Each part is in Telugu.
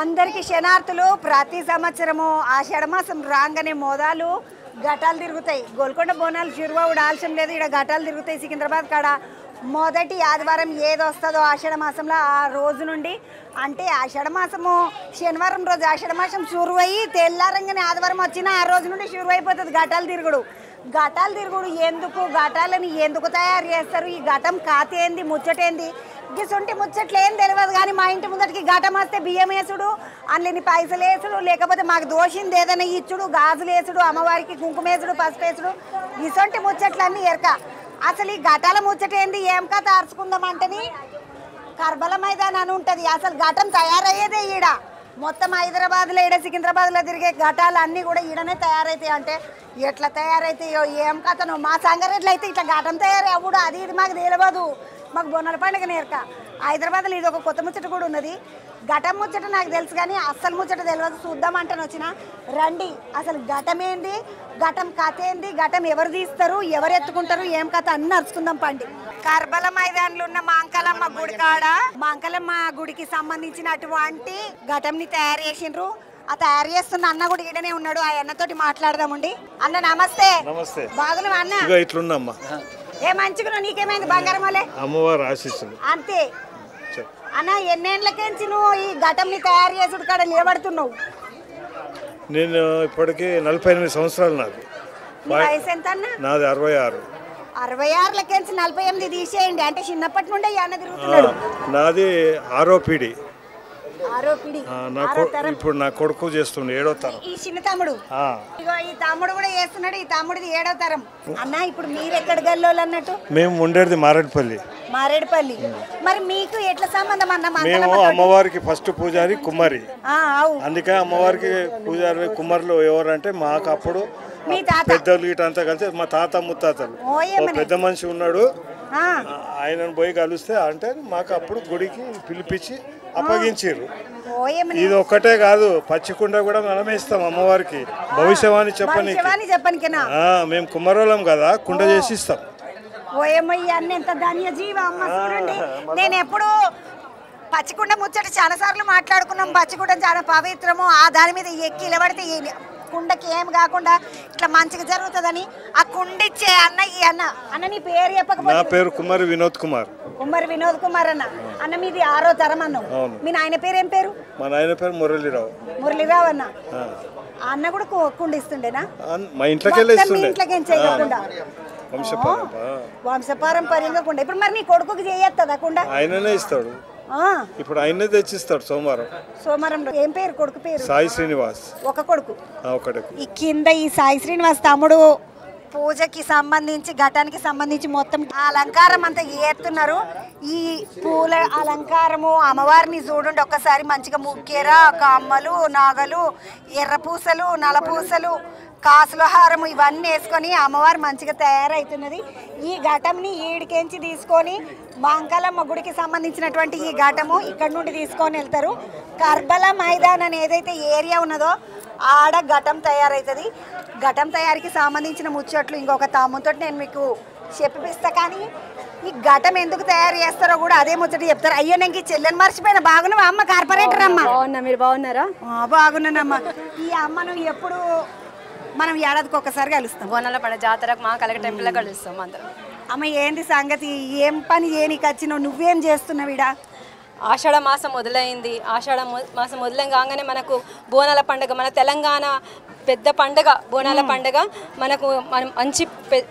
అందరికి శనార్థులు. ప్రతి సంవత్సరము ఆషాఢ మాసం రాగానే మోదాలు ఘటాలు తిరుగుతాయి. గోల్కొండ బోనాలు శురువవుడు ఆలస్యం లేదు, ఇక్కడ ఘటాలు తిరుగుతాయి సికింద్రాబాద్ కాడ. మొదటి ఆదివారం ఏది వస్తుందో ఆషాఢ మాసంలో ఆ రోజు నుండి, అంటే ఆషాఢ మాసము శనివారం రోజు ఆషాఢ మాసం షురువయ్యి తెల్లారంగానే ఆదివారం వచ్చినా ఆ రోజు నుండి షురువైపోతుంది ఘటాలు తిరుగుడు. ఘటాలు తిరుగుడు ఎందుకు, ఘటాలని ఎందుకు తయారు చేస్తారు, ఈ ఘటం కాతేంది ముచ్చటేంది, గిసుంటి ముచ్చట్లు ఏం తెలియదు. కానీ మా ఇంటి ముందటికి ఘటం వస్తే బియ్యం వేసుడు, అందులోని పైసలు వేసుడు, లేకపోతే మాకు దోషింది ఏదైనా ఇచ్చుడు, గాజులు వేసుడు, అమ్మవారికి కుంకుమ వేసుడు, పసుపు వేసుడు, గిసుంటి ముచ్చట్లన్నీ ఎరక. అసలు ఈ ఘటాల ముచ్చటేంది ఏం కథ అరుచుకుందామంటని కర్బల మైదాన్ అని ఉంటుంది. అసలు ఘటం తయారయ్యేదే ఈడ. మొత్తం హైదరాబాద్లో ఈడ సికింద్రాబాద్లో తిరిగే ఘటాలు అన్నీ కూడా ఈడనే తయారవుతాయి. అంటే ఎట్లా తయారవుతాయో ఏం కథనో. మా సంగారెడ్లో అయితే ఇట్లా ఘటం తయారవ్వడు అది ఇది మాకు తెలియదు. మాకు బోనాల పండుగ నేర్క. హైదరాబాద్లో ఇది ఒక కొత్త ముచ్చట కూడా ఉన్నది. ఘటం ముచ్చట నాకు తెలుసు కానీ అస్సలు ముచ్చట తెలియదు. చూద్దామంటాను వచ్చిన రండి. అసలు ఘటం ఏంది, ఘటం కథ ఏంది, ఘటం ఎవరు తీస్తారు, ఎవరు ఎత్తుకుంటారు, ఏం కథ అన్ని అరుచుకుందాం పండి. కర్బల మైదాన్లో ఉన్న మాంకాలమ్మ గుడి కాడ మాంకాలమ్మ గుడికి సంబంధించినటువంటి ఘటంని తయారు చేసిండ్రు. ఆ తయారు చేస్తున్న అన్న కూడా ఈడనే ఉన్నాడు. ఆ అన్నతోటి మాట్లాడదామండి. అన్న నమస్తే. నమస్తే. బాగున్నావా అన్న? ఇట్లున్నామ్మా. ఏ మంచిగా నీకేమైంది బంగారం వల్లే? అమ్మవారు ఆశీస్సులు. అంతే అన్న. ఎన్నేళ్ళకేంచి నువ్వు ఈ ఘటంని తయారు చేసుడు కాడ నిలబడుతున్నావు? నేను ఇప్పటికి 48 సంవత్సరాలు. నాది వయసు ఎంత అన్న? నాది 66. 66లకేంచి 48 తీసేయండి. అంటే చిన్నప్పటి నుండే ఈ అన్న తిరుగుతున్నాడు. నాది 6వ పీడి. ఇప్పుడు నా కొడుకు చేస్తుండే 7వ తరం. ఈ చిన్న తమ్ముడు ఇగో ఈ తమ్ముడు కూడా చేస్తున్నాడు. ఈ తమ్ముడిది 7వ తరం. అన్న ఇప్పుడు మీరు ఎక్కడ గల్లోలు అన్నట్టు? మేము ఉండేది మారేడుపల్లి. మారేడుపల్లి. మరి మీకు ఎట్లా సంబంధం అన్న? మేము అమ్మవారికి ఫస్ట్ పూజారి కుమ్మరి. అందుకే అమ్మవారికి పూజారి కుమ్మరులు ఎవరంటే మాకు అప్పుడు పెద్దలు ఇటంతా కలిసి మా తాత ముత్తాతలు. పెద్ద మనిషి ఉన్నాడు, ఆయనను పోయి కలిస్తే అంటే మాకు అప్పుడు గుడికి పిలిపించి అప్పగించారు. ఇది ఒక్కటే కాదు, పచ్చికుండ కూడా మనమే ఇస్తాం అమ్మవారికి భవిష్యవాణి చెప్పని. మేము కుమ్మరోళం కదా, కుండ చేసి ఇస్తాం. ఓయమ్మయ్య అన్న ఎంత ధన్య జీవ అమ్మ. చూడండి, నేను ఎప్పుడు పచ్చికుండ ముచ్చట చాలా సార్లు మాట్లాడుకున్నాం. పచ్చికుండ చాలా పవిత్రము. ఆ దాని మీద ఎక్కి నిలబడితే కుండకి ఏం కాకుండా ఇట్లా మంచిగా జరుగుతుందని ఆ కుండ ఇచ్చే అన్న. ఈ అన్న అన్న నీ పేరు చెప్పకపోతే? నా పేరు కుమ్మరి వినోద్ కుమార్. కుమ్మరి వినోద్ కుమార్ అన్న. అన్న మీది 6వ తరం అన్నావు. మీ నాయన పేరు ఏం పేరు? మా నాయన పేరు మురళీరావు. మురళీరావు అన్న. అన్న కూడా కుండ ఇస్తుండేనా? మా ఇంట్లోకి చేయకుండా వంశపారంపర్యంగా కుండ. ఇప్పుడు మరి నీ కొడుకుకి చేయొస్తుందా కుండ? ఆయననే ఇస్తాడు. ఇప్పుడు ఆయనే తెచ్చిస్తాడు సోమవారం. సోమవారం ఏం పేరు కొడుకు పేరు? సాయి శ్రీనివాస్. ఒక కొడుకు. ఒకటే. ఈ కింద ఈ సాయి శ్రీనివాస్ తమ్ముడు పూజకి సంబంధించి ఘటానికి సంబంధించి మొత్తం అలంకారం అంతా చేస్తున్నారు. ఈ పూల అలంకారము అమ్మవారిని చూడండి ఒక్కసారి. మంచిగా ముక్కెర, కమ్మలు, నాగలు, ఎర్ర పూసలు, నల్ల పూసలు, కాసుల హారము ఇవన్నీ వేసుకొని అమ్మవారు మంచిగా తయారవుతున్నది. ఈ ఘటంని ఈడికెంచి తీసుకొని మాంకాలమ్మ గుడికి సంబంధించినటువంటి ఈ ఘటము ఇక్కడ నుండి తీసుకొని వెళ్తారు. కర్బల మైదాన్ అని ఏదైతే ఏరియా ఉన్నదో ఆడ ఘటం తయారవుతుంది. ఘటం తయారీకి సంబంధించిన ముచ్చట్లు ఇంకొక తమ్ముతో నేను మీకు చెప్పిస్తా. కానీ ఈ ఘటం ఎందుకు తయారు చేస్తారో కూడా అదే ముచ్చట చెప్తారు. అయ్యో నేను ఈ చెల్లెని మర్చిపోయినా. బాగున్నావా అమ్మ? కార్పొరేటర్ అమ్మ. మీరు బాగున్నారా? బాగున్నానమ్మా. ఈ అమ్మను ఎప్పుడు మనం ఏడాదికి ఒక్కసారి కలుస్తాం. బోనాల పండుగ జాతరకు మా కలెక్ట టెంపుల్లో కలుస్తాం అందరం. అమ్మ ఏంది సంగతి? ఏం పని ఏనికి వచ్చినావు? నువ్వేం చేస్తున్నావు ఈడ? ఆషాఢ మాసం మొదలైంది. ఆషాఢ మాసం మొదలైన కాగానే మనకు బోనాల పండుగ, మన తెలంగాణ పెద్ద పండుగ బోనాల పండుగ. మనం మంచి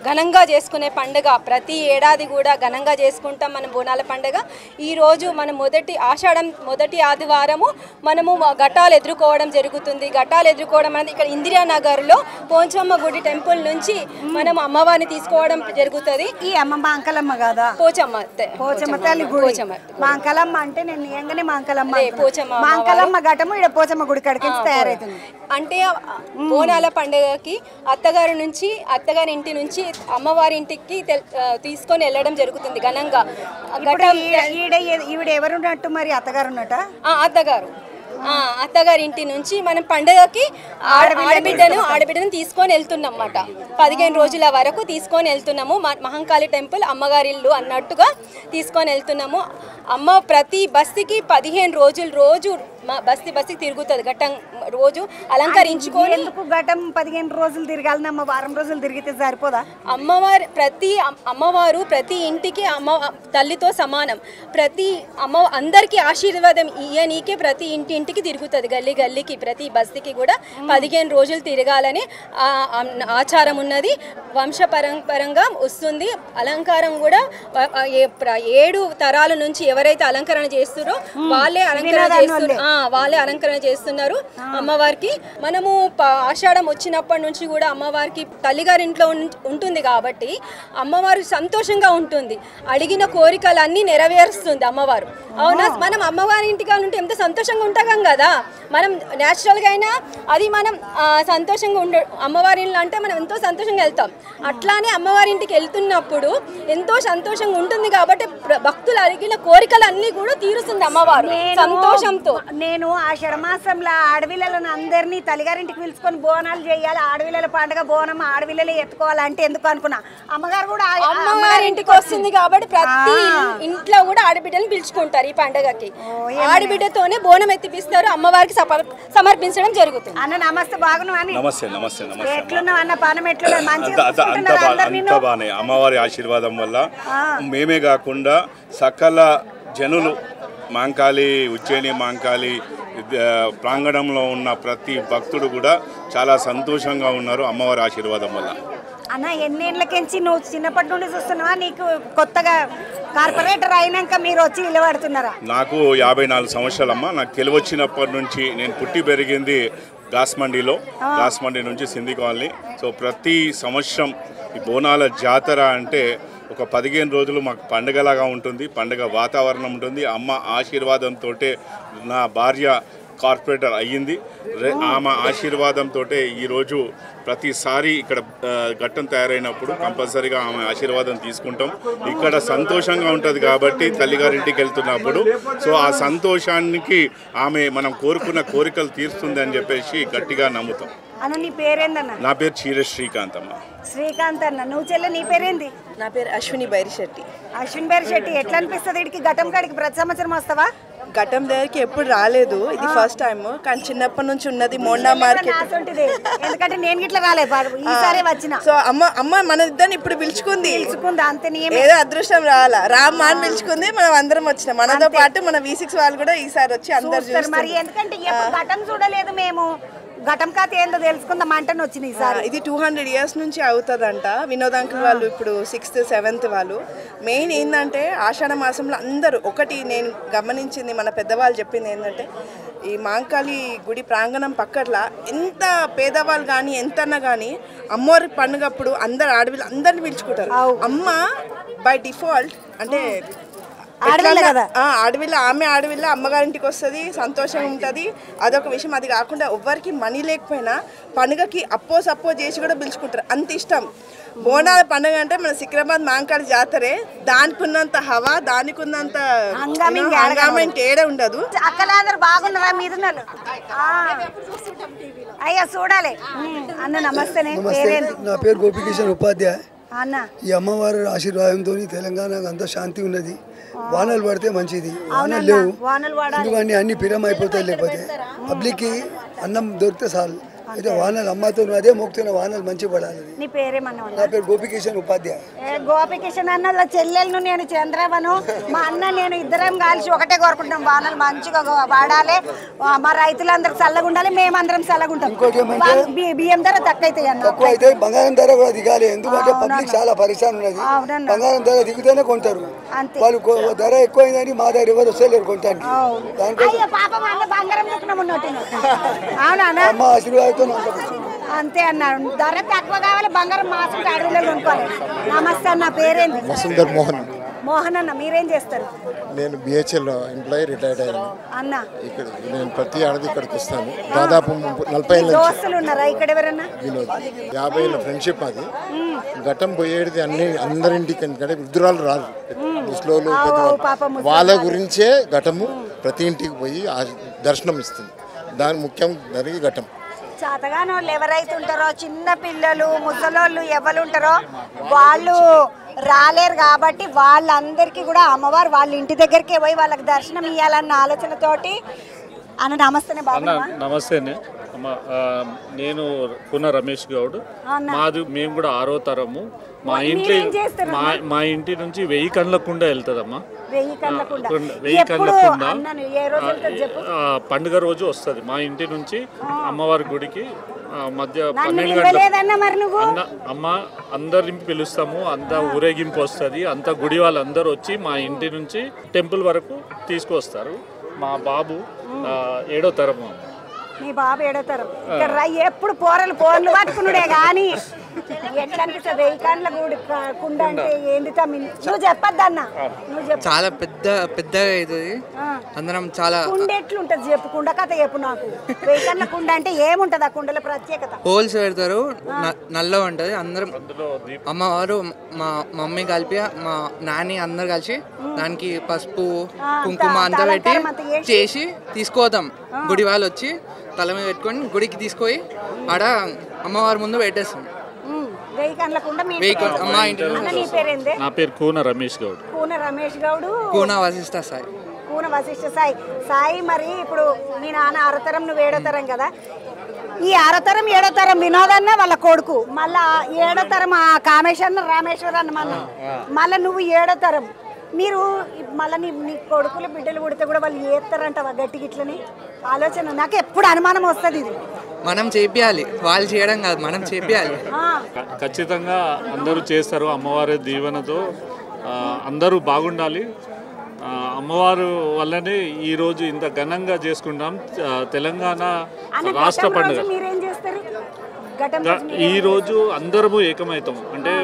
ఘనంగా చేసుకునే పండుగ. ప్రతి ఏడాది కూడా ఘనంగా చేసుకుంటాం మనం బోనాల పండుగ. ఈరోజు మనం ఆషాఢం మొదటి ఆదివారము మనము ఘటాలు ఎదుర్కోవడం జరుగుతుంది. ఘటాలు ఎదుర్కోవడం అనేది ఇక్కడ ఇందిరానగర్లో పోచమ్మ గుడి టెంపుల్ నుంచి మనం అమ్మవారిని తీసుకోవడం జరుగుతుంది. ఈ అమ్మ మాంకాలమ్మ కాదా? పోచమ్మ తల్లి గుడి. మాంకాలమ్మ అంటే నేను నిజంగానే మాంకాలమ్మ ఘటము ఇక్కడ పోచమ్మ గుడి కాడికి తయారవుతుంది. అంటే బోనాల పండుగకి అత్తగారి ఇంటి నుంచి అమ్మవారి ఇంటికి తీసుకొని వెళ్ళడం జరుగుతుంది ఘనంగా. ఈవిడ ఎవరున్నట్టు మరి? అత్తగారు ఉన్నట్ట? అత్తగారి ఇంటి నుంచి మనం పండుగకి ఆడబిడ్డను తీసుకొని వెళ్తున్నాం అన్నమాట. 15 రోజుల వరకు తీసుకొని వెళ్తున్నాము. మహంకాళి టెంపుల్ అమ్మగారి ఇల్లు అన్నట్టుగా తీసుకొని వెళ్తున్నాము. అమ్మ ప్రతి బస్సుకి 15 రోజులు బస్తీ తిరుగుతుంది ఘట్టం రోజు అలంకరించుకొని. ఎందుకు ఘటం 15 రోజులు తిరగాలనమ్మ, వారం రోజులు తిరిగితే సరిపోదా? అమ్మవారు ప్రతి ఇంటికి తల్లితో సమానం. ప్రతి అందరికీ ఆశీర్వాదం ఇయ్యనీకే ప్రతి ఇంటికి తిరుగుతుంది, గల్లీ గల్లీకి ప్రతి బస్తీకి కూడా 15 రోజులు తిరగాలని ఆచారం ఉన్నది. వంశపరంపరంగా వస్తుంది. అలంకారం కూడా 7 తరాల నుంచి ఎవరైతే అలంకరణ చేస్తున్నారో వాళ్ళే అలంకరణ చేస్తున్నారు అమ్మవారికి. మనము ఆషాఢం వచ్చినప్పటి నుంచి కూడా అమ్మవారికి తల్లిగారింట్లో ఉంటుంది కాబట్టి అమ్మవారు సంతోషంగా ఉంటుంది. అడిగిన కోరికలన్నీ నెరవేరుస్తుంది అమ్మవారు. అవునా? మనం అమ్మవారి ఇంటికి ఉంటే ఎంత సంతోషంగా ఉంటాం కదా. మనం న్యాచురల్గా అయినా అది మనం సంతోషంగా అమ్మవారి ఇల్లు అంటే మనం ఎంతో సంతోషంగా వెళ్తాం. అట్లానే అమ్మవారి ఇంటికి వెళ్తున్నప్పుడు ఎంతో సంతోషంగా ఉంటుంది కాబట్టి భక్తులు అడిగిన కోరికలన్నీ కూడా తీరుస్తుంది అమ్మవారు సంతోషంతో. నేను ఆషాఢమాసంలో ఆడవిళ్ళను అందరినీ తల్లిగారింటికి పిలుచుకొని బోనాలు చేయాలి, ఆడవిళ్ళల పండుగ బోనం ఆడవిళ్ళలే ఎత్తుకోవాలంటే ఎందుకు అనుకున్నా. అమ్మగారు కూడా అమ్మవారి ఇంటికి వస్తుంది కాబట్టి ప్రతి ఇంట్లో కూడా ఆడబిడ్డలను పిలుచుకుంటారు ఈ పండుగకి. ఆడబిడ్డతోనే బోనం ఎత్తిపిస్తారు, అమ్మవారికి సమర్పించడం జరుగుతుంది. అన్న నమస్తే, బాగున్నావని? నమస్తే నమస్తే నమస్తే. ఎట్లున్నావు అన్న? పానం ఎట్లున్నావు? మంచిగా అంత బానే. అమ్మవారి ఆశీర్వాదం వల్ల మేమే కాకుండా సకల జనులు మాంకాళి ఉజ్జయిని మాంకాళి ప్రాంగణంలో ఉన్న ప్రతి భక్తుడు కూడా చాలా సంతోషంగా ఉన్నారు అమ్మవారి ఆశీర్వాదం వల్ల. అన్న ఎన్నేళ్ళకించి నువ్వు చిన్నప్పటి నుండి చూస్తున్నావా? నీకు కొత్తగా కార్పొరేటర్ అయినాక మీరు వచ్చి నిలబడుతున్నారా? నాకు 54 సంవత్సరాలమ్మ. నాకు తెలివచ్చినప్పటి నుంచి నేను పుట్టి పెరిగింది గాస్మండిలో, గాస్మండి నుంచి సింధీ కాలనీ. సో ప్రతి సంవత్సరం ఈ బోనాల జాతర అంటే ఒక 15 రోజులు మాకు పండుగలాగా ఉంటుంది, పండుగ వాతావరణం ఉంటుంది. అమ్మ ఆశీర్వాదంతో నా భార్య కార్పొరేటర్ అయ్యింది. ఆమె ఆశీర్వాదంతో ఈరోజు ప్రతిసారి ఇక్కడ ఘట్టం తయారైనప్పుడు కంపల్సరీగా ఆమె ఆశీర్వాదం తీసుకుంటాం. ఇక్కడ సంతోషంగా ఉంటుంది కాబట్టి తల్లిగారింటికి వెళ్తున్నప్పుడు సో ఆ సంతోషానికి ఆమె మనం కోరుకున్న కోరికలు తీరుస్తుంది అని చెప్పేసి గట్టిగా నమ్ముతాం. అన్న నీ పేరేందన్న? నా పేరు చీర శ్రీకాంత్ అమ్మ. శ్రీకాంత్ అన్న. నువ్వు చెల్లె నీ పేరేంది? నా పేరు అశ్విని బైరిశెట్టి. అశ్విని బైరిశెట్టి. ఎట్లా అనిపిస్తుంది ఇక్కడికి ఘట్టం కాడికి ప్రతి సంవత్సరం వస్తావా? ఘట్టం దగ్గరికి ఎప్పుడు రాలేదు, ఇది ఫస్ట్ టైం. కానీ చిన్నప్పటి నుంచి ఉన్నది మోండా మార్కెట్. ఎందుకంటే నేను ఇట్లా రాలేదు, ఈసారి వచ్చిన. సో అమ్మ మన ఇద్దరిని ఇప్పుడు పిలుచుకుంది అంతే. ఏదో అదృష్టం రావాలా, రామ్మా అని పిలుచుకుంది. మనం అందరం వచ్చినాం. మనతో పాటు మన V6 వాళ్ళు కూడా ఈసారి వచ్చి అందరు చూస్తారు. మరి ఎందుకంటే ఘట్టం చూడలేదు మేము. ఘటం కథ ఏందో తెలుసుకుందాం అంటనే వచ్చింది ఈసారి. ఇది 200 years నుంచి అవుతుందంట. వినోద్ అంకుల్ వాళ్ళు ఇప్పుడు 6th 7th వాళ్ళు. మెయిన్ ఏంటంటే ఆషాఢ మాసంలో అందరూ ఒకటి నేను గమనించింది, మన పెద్దవాళ్ళు చెప్పింది ఏంటంటే ఈ మాంకాళి గుడి ప్రాంగణం పక్కట్ల ఎంత పేదవాళ్ళు కానీ ఎంతన్నా కానీ అమ్మవారి పండుగప్పుడు అందరు ఆడవిళ్ళు అందరిని పిలుచుకుంటారు. అమ్మ బై డిఫాల్ట్ అంటే ఆడవిల్ల అమ్మగారింటికి వస్తుంది, సంతోషంగా ఉంటుంది. అదొక విషయం. అది కాకుండా ఎవ్వరికి మనీ లేకపోయినా పండుగకి అప్పో సప్పో చేసి కూడా పిలుచుకుంటారు, అంత ఇష్టం. బోనాల పండుగ అంటే మన సికింద్రాబాద్ మాంకాళి జాతరే. దానికి ఉన్నంత హవా, దానికి ఉన్నంత ఏడే ఉండదు. అక్కలందరూ బాగున్నారా? మీద అయ్యా చూడాలి. అన్న నమస్తే. నా పేరు గోపికిషన్ ఉపాధ్యాయ. అన్న ఈ అమ్మవారి ఆశీర్వాదంతో తెలంగాణకు అంత శాంతి ఉన్నది. వానలు పడితే మంచిది, వానలు లేవు ఎందుకంటే అన్ని పిరం అయిపోతాయి. లేకపోతే పబ్లిక్కి అన్నం దొరికితే చాలు. అయితే వానలు అమ్మతో అదే మోక్తున్న వానలు మంచి పడాలి. నీ పేరేమన్నా? నా పేరు గోపికిషన్ ఉపాధ్యాయ. గోపికిషన్ అన్న చెల్లెలను నేను చంద్రవను, మా అన్న నేను ఇద్దరం కలిసి ఒకటే కోరుకుంటాం, వానలు మంచిగా పడాలి, మా రైతులందరూ చల్లగా ఉండాలి, మేమందరం చల్లగా ఉంటాం. బియ్యం ధర తక్కువ అయితే బంగారం ధర కూడా దిగాలి. ఎందుకంటే పబ్లిక్ చాలా పరిశ్రమ ఉన్నది. బంగారం ధర దిగుతూనే కొంటారు. వాళ్ళు ధర ఎక్కువైందని మా దగ్గర ఎవరు వస్తలేరు కొంటానికి. అమ్మ ఆశీర్వాదంతో అంతే అన్న. ధర తక్కువ కావాలి, బంగారం మాసం అడవిలో కొనుక్కోవాలి. నమస్తే అన్న. పేరేంది? వసుంధర్ మోహన్. మోహన్ అన్న, మీరేం చేస్తారు? నేను BHL ఎంప్లాయీ, రిటైర్డ్ అయ్యాను. అన్న ఇక్కడ నేను ప్రతి ఏడాది ఇక్కడికి వస్తాను. దాదాపు 40 ఏళ్ళ దోస్తులు ఉన్నారా ఇక్కడ ఎవరన్నా? వినోద్ 50 ఏళ్ళ ఫ్రెండ్షిప్ అది. ఘట్టం పోయేది అందరింటికి, ఎందుకంటే వృద్ధురాలు రాదు, ముసలోళ్ళు వాళ్ళ గురించే ఘటము ప్రతి ఇంటికి పోయి దర్శనం ఇస్తుంది. దాని ముఖ్యం దానికి ఘట్టం. చేతగాని వాళ్ళు ఎవరైతే ఉంటారో, చిన్న పిల్లలు ముసలోళ్ళు ఎవరు ఉంటారో వాళ్ళు రాలేరు కాబట్టి వాళ్ళందరికీ కూడా అమ్మవారు వాళ్ళ ఇంటి దగ్గరికే పోయి వాళ్ళకి దర్శనం ఇవ్వాలన్న ఆలోచనతోటి అన్న నమస్తేనే బాబు. నమస్తేనే అమ్మ. నేను కూన రమేష్ గౌడ్. మేము కూడా 6వ తరము. మా ఇంటి నుంచి 1000 కండ్ల కుండ వెళ్తుందమ్మా. 1000 కండ్ల కుండ పండుగ రోజు వస్తుంది మా ఇంటి నుంచి అమ్మవారి గుడికి మధ్య 12 గంటల అమ్మ అందరిని పిలుస్తాము. అంతా ఊరేగింపు వస్తుంది. అంతా గుడి వాళ్ళందరూ వచ్చి మా ఇంటి నుంచి టెంపుల్ వరకు తీసుకొస్తారు. మా బాబు 7వ తరము. మీ బాబు 7వ తరం. ఇక్కడ ఎప్పుడు ఫోన్లు పట్టుకున్నాడే కానీ ఎట్లా అనిపిస్తుంది 1000 కండ్ల కుండ అంటే ఏంది తమ్మి? నువ్వు చెప్పొద్దన్న, నువ్వు చెప్పు. చాలా పెద్దగా అవుతుంది. అందరం చాలా కుండ ఎట్లుంటది చెప్పు, కుండ కథ చెప్పు నాకు. 1000 కండ్ల కుండ అంటే ఏముంటది ఆ కుండల ప్రత్యేకత? హోల్స్ పెడతారు, నల్ల ఉంటది. అందరం అమ్మవారు మా మమ్మీ కలిపి మా నాని అందరు కలిసి దానికి పసుపు కుంకుమ అంతా పెట్టి చేసి తీసుకోదాం. గుడి వాళ్ళు వచ్చి తల మీద పెట్టుకొని గుడికి తీసుకొని ఆడ అమ్మవారి ముందు పెట్టేస్తాం. 1000 కండ్ల కుండ. నా పేరు కూన రమేష్ గౌడ్. కూన రమేష్ గౌడ్. కూన వశిష్ఠ సాయి. కూన వశిష్ఠ సాయి. సాయి మరి ఇప్పుడు మీ నాన్న 6వ తరం, నువ్వు 7వ తరం కదా. ఈ 6వ తరం 7వ తరం వినోదన్న వాళ్ళ కొడుకు, మళ్ళా 7వ తరం కామేశ్వర రామేశ్వర అన్న మళ్ళీ నువ్వు 7వ తరం. మీరు మళ్ళీ నీ కొడుకులు బిడ్డలు పుడితే కూడా వాళ్ళు చేస్తారంట గట్టికి ఇట్లని ఆలోచన. నాకు ఎప్పుడు అనుమానం వస్తుంది. ఇది మనం చేపియాలి, వాళ్ళు చేయడం కాదు, మనం చేపియాలి. ఖచ్చితంగా అందరూ చేస్తారు. అమ్మవారి దీవెనతో అందరూ బాగుండాలి. అమ్మవారు వల్లనే ఈరోజు ఇంత ఘనంగా చేసుకుంటాం. తెలంగాణ రాష్ట్ర పండుగ ఈరోజు అందరము ఏకమవుతాం. అంటే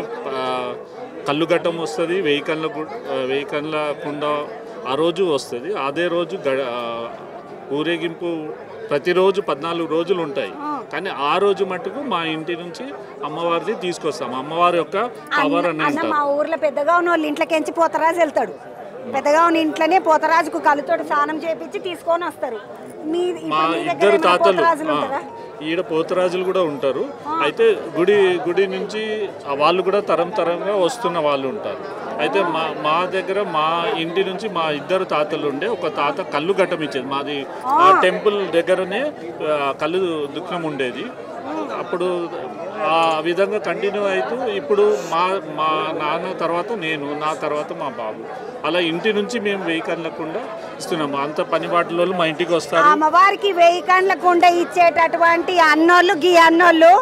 కల్లుగట్టం వస్తుంది, 1000 కండ్ల కుండ ఆ రోజు వస్తుంది. అదే రోజు ఊరేగింపు ప్రతిరోజు 14 రోజులు ఉంటాయి. కానీ ఆ రోజు మటుకు మా ఇంటి నుంచి అమ్మవారిది తీసుకొస్తాం. అమ్మవారి యొక్క పవర్ అని అంటారు. మా ఊర్లో పెద్దగా ఉన్న వాళ్ళు ఇంట్లోకించి పోతరాజు వెళ్తాడు. పెద్దగా ఉన్న ఇంట్లోనే పోతరాజుకు కళ్ళతోటి స్నానం చేపించి తీసుకొని వస్తారు. మా ఇద్దరు తాతలు ఈడ పోతరాజులు కూడా ఉంటారు. అయితే గుడి నుంచి వాళ్ళు కూడా తరంగా వస్తున్న వాళ్ళు ఉంటారు. అయితే మా దగ్గర మా ఇంటి నుంచి మా ఇద్దరు తాతలు ఉండే. ఒక తాత కళ్ళు గట్టం ఇచ్చేది. మాది టెంపుల్ దగ్గరనే కళ్ళు దుఃఖం ఉండేది. అప్పుడు ఆ విధంగా కంటిన్యూ అవుతూ ఇప్పుడు మా నాన్న తర్వాత నేను, నా తర్వాత మా బాబు, అలా ఇంటి నుంచి మేము 1000 కండ్ల కుండ ఇస్తున్నాము. అంత పనిబాటులో మా ఇంటికి వస్తారు. అమ్మవారికి 1000 కండ్ల కుండ ఇచ్చేటటువంటి అన్నోళ్ళు అన్నోళ్ళు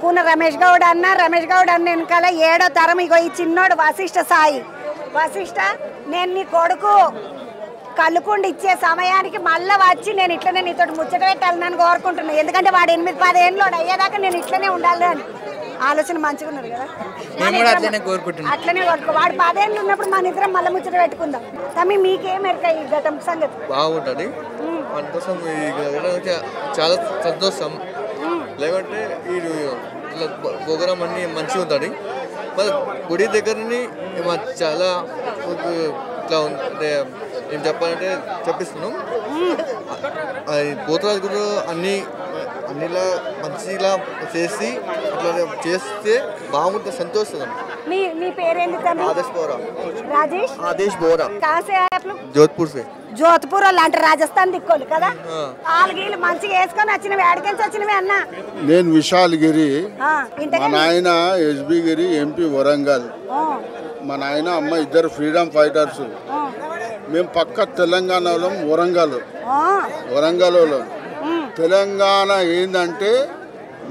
కూన రమేష్ గౌడ్ అన్న వెనకాల 7వ తరం. ఇగో ఈ చిన్నోడు వశిష్ఠ సాయి. వశిష్ఠ, నేను నీ కొడుకు కళ్ళుకుండి ఇచ్చే సమయానికి మళ్ళీ వచ్చి నేను ఇట్లనే నీతో ముచ్చట పెట్టాలని కోరుకుంటున్నాను. ఎందుకంటే వాడు 8-10 ఏళ్ళు అయ్యేదాకా నేను ఇట్లనే ఉండాలి అని ఆలోచన మంచిగా ఉన్నది కదా. అట్లనే కోరుకో. వాడు 10 ఏళ్ళు ఉన్నప్పుడు మన ఇద్దరం మళ్ళీ ముచ్చట పెట్టుకుందాం. తమ్మి మీకేం ఎరక ఈ ఘటన సంగతి? బాగుంటుంది. అందుకోసం చాలా సంతోషం. లేకుంటే ఈ ప్రోగ్రాం అన్నీ మంచిగా ఉంటుంది. మరి గుడి దగ్గరని చాలా ఇట్లా అంటే ఏం చెప్పాలంటే చెప్పిస్తున్నాం. పోతరాజు కూడా అన్నిలా మంచిగా చేసి అట్లా చేస్తే బాగుంటుంది, సంతోషం. మీ పేరేంటి తమ్మి? ఆదేశ్ బోరా. जोधपुर से. జోధ్పూర్ వాళ్ళు అంటే రాజస్థాన్ దిక్కోలు కదా. ఆలుగీలు మంచిగా వేసుకొని వచ్చినవి. ఆడికెళ్ళి వచ్చినవి అన్న. నేను విశాల్ గిరి, మా నాయన ఎస్బి గిరి, ఎంపీ వరంగల్. మా నాయన అమ్మ ఇద్దరు ఫ్రీడమ్ ఫైటర్స్. మేము పక్క తెలంగాణలో వరంగల్ వాళ్ళం. తెలంగాణ ఏంటంటే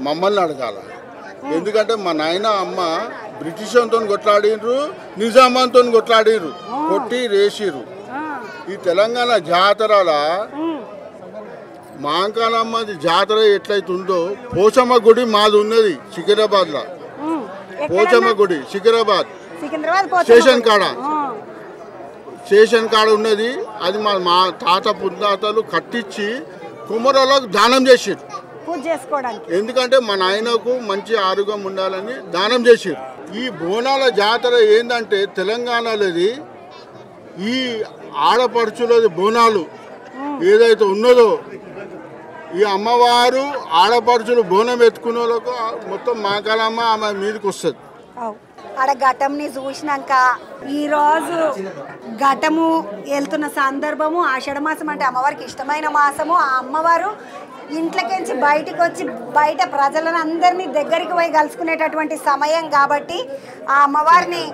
మమ్మల్ని అడగాల. ఎందుకంటే మా నాయన అమ్మ బ్రిటిష్ వాళ్ళతో కొట్లాడిర్రు, నిజామాతో కొట్లాడిర్రు, కొట్టి రేసిర్రు. ఈ తెలంగాణ జాతరల మాంకాలమ్మది జాతర ఎట్లయితుందో పోచమ్మ గుడి మాది ఉన్నది సికింద్రాబాద్లో. పోచమ్మ గుడి సికింద్రాబాద్ స్టేషన్ కాడ ఉన్నది. అది మా తాత పుత్తాతలు కట్టించి కుమ్మరోళ్ళకు దానం చేసారు. ఎందుకంటే మా నాయనకు మంచి ఆరోగ్యం ఉండాలని దానం చేసారు. ఈ బోనాల జాతర ఏంటంటే తెలంగాణలోది ఈ ఆడపడుచులది బోనాలు ఏదైతే ఉన్నదో ఈ అమ్మవారు ఆడపడుచులు బోనం ఎత్తుకునే వాళ్ళకు మొత్తం మాకాలమ్మ ఆమె మీదకి వస్తుంది. ఆడ ఘటంని చూసినాక ఈరోజు ఘటము వెళ్తున్న సందర్భము ఆషాఢ మాసం అంటే అమ్మవారికి ఇష్టమైన మాసము. ఆ అమ్మవారు ఇంట్లోకించి బయటికి వచ్చి బయట ప్రజలను అందరినీ దగ్గరికి పోయి కలుసుకునేటటువంటి సమయం కాబట్టి ఆ అమ్మవారిని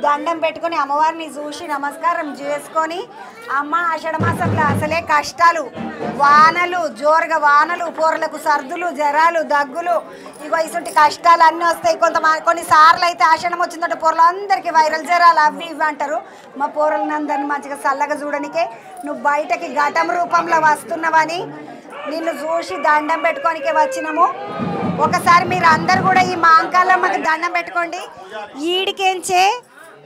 దండం పెట్టుకొని అమ్మవారిని చూసి నమస్కారం చేసుకొని అమ్మ ఆషాఢ మాసంలో అసలే కష్టాలు, వానలు, జోరుగా వానలు, పూరలకు సర్దులు, జ్వరాలు, దగ్గులు, ఇగో ఇటువంటి కష్టాలు అన్నీ వస్తాయి. కొన్నిసార్లు అయితే ఆషాఢం వచ్చిందంటే పూరలు అందరికీ వైరల్ జ్వరాలు అవి ఇవి అంటారు. మా పూరలను అందరినీ మంచిగా చల్లగా చూడనికే నువ్వు బయటకి ఘటం రూపంలో వస్తున్నావని నిన్ను చూసి దండం పెట్టుకోనికే వచ్చినాము. ఒకసారి మీరు అందరు కూడా ఈ మాంకాలమ్మకి దండం పెట్టుకోండి. ఈడికేంచే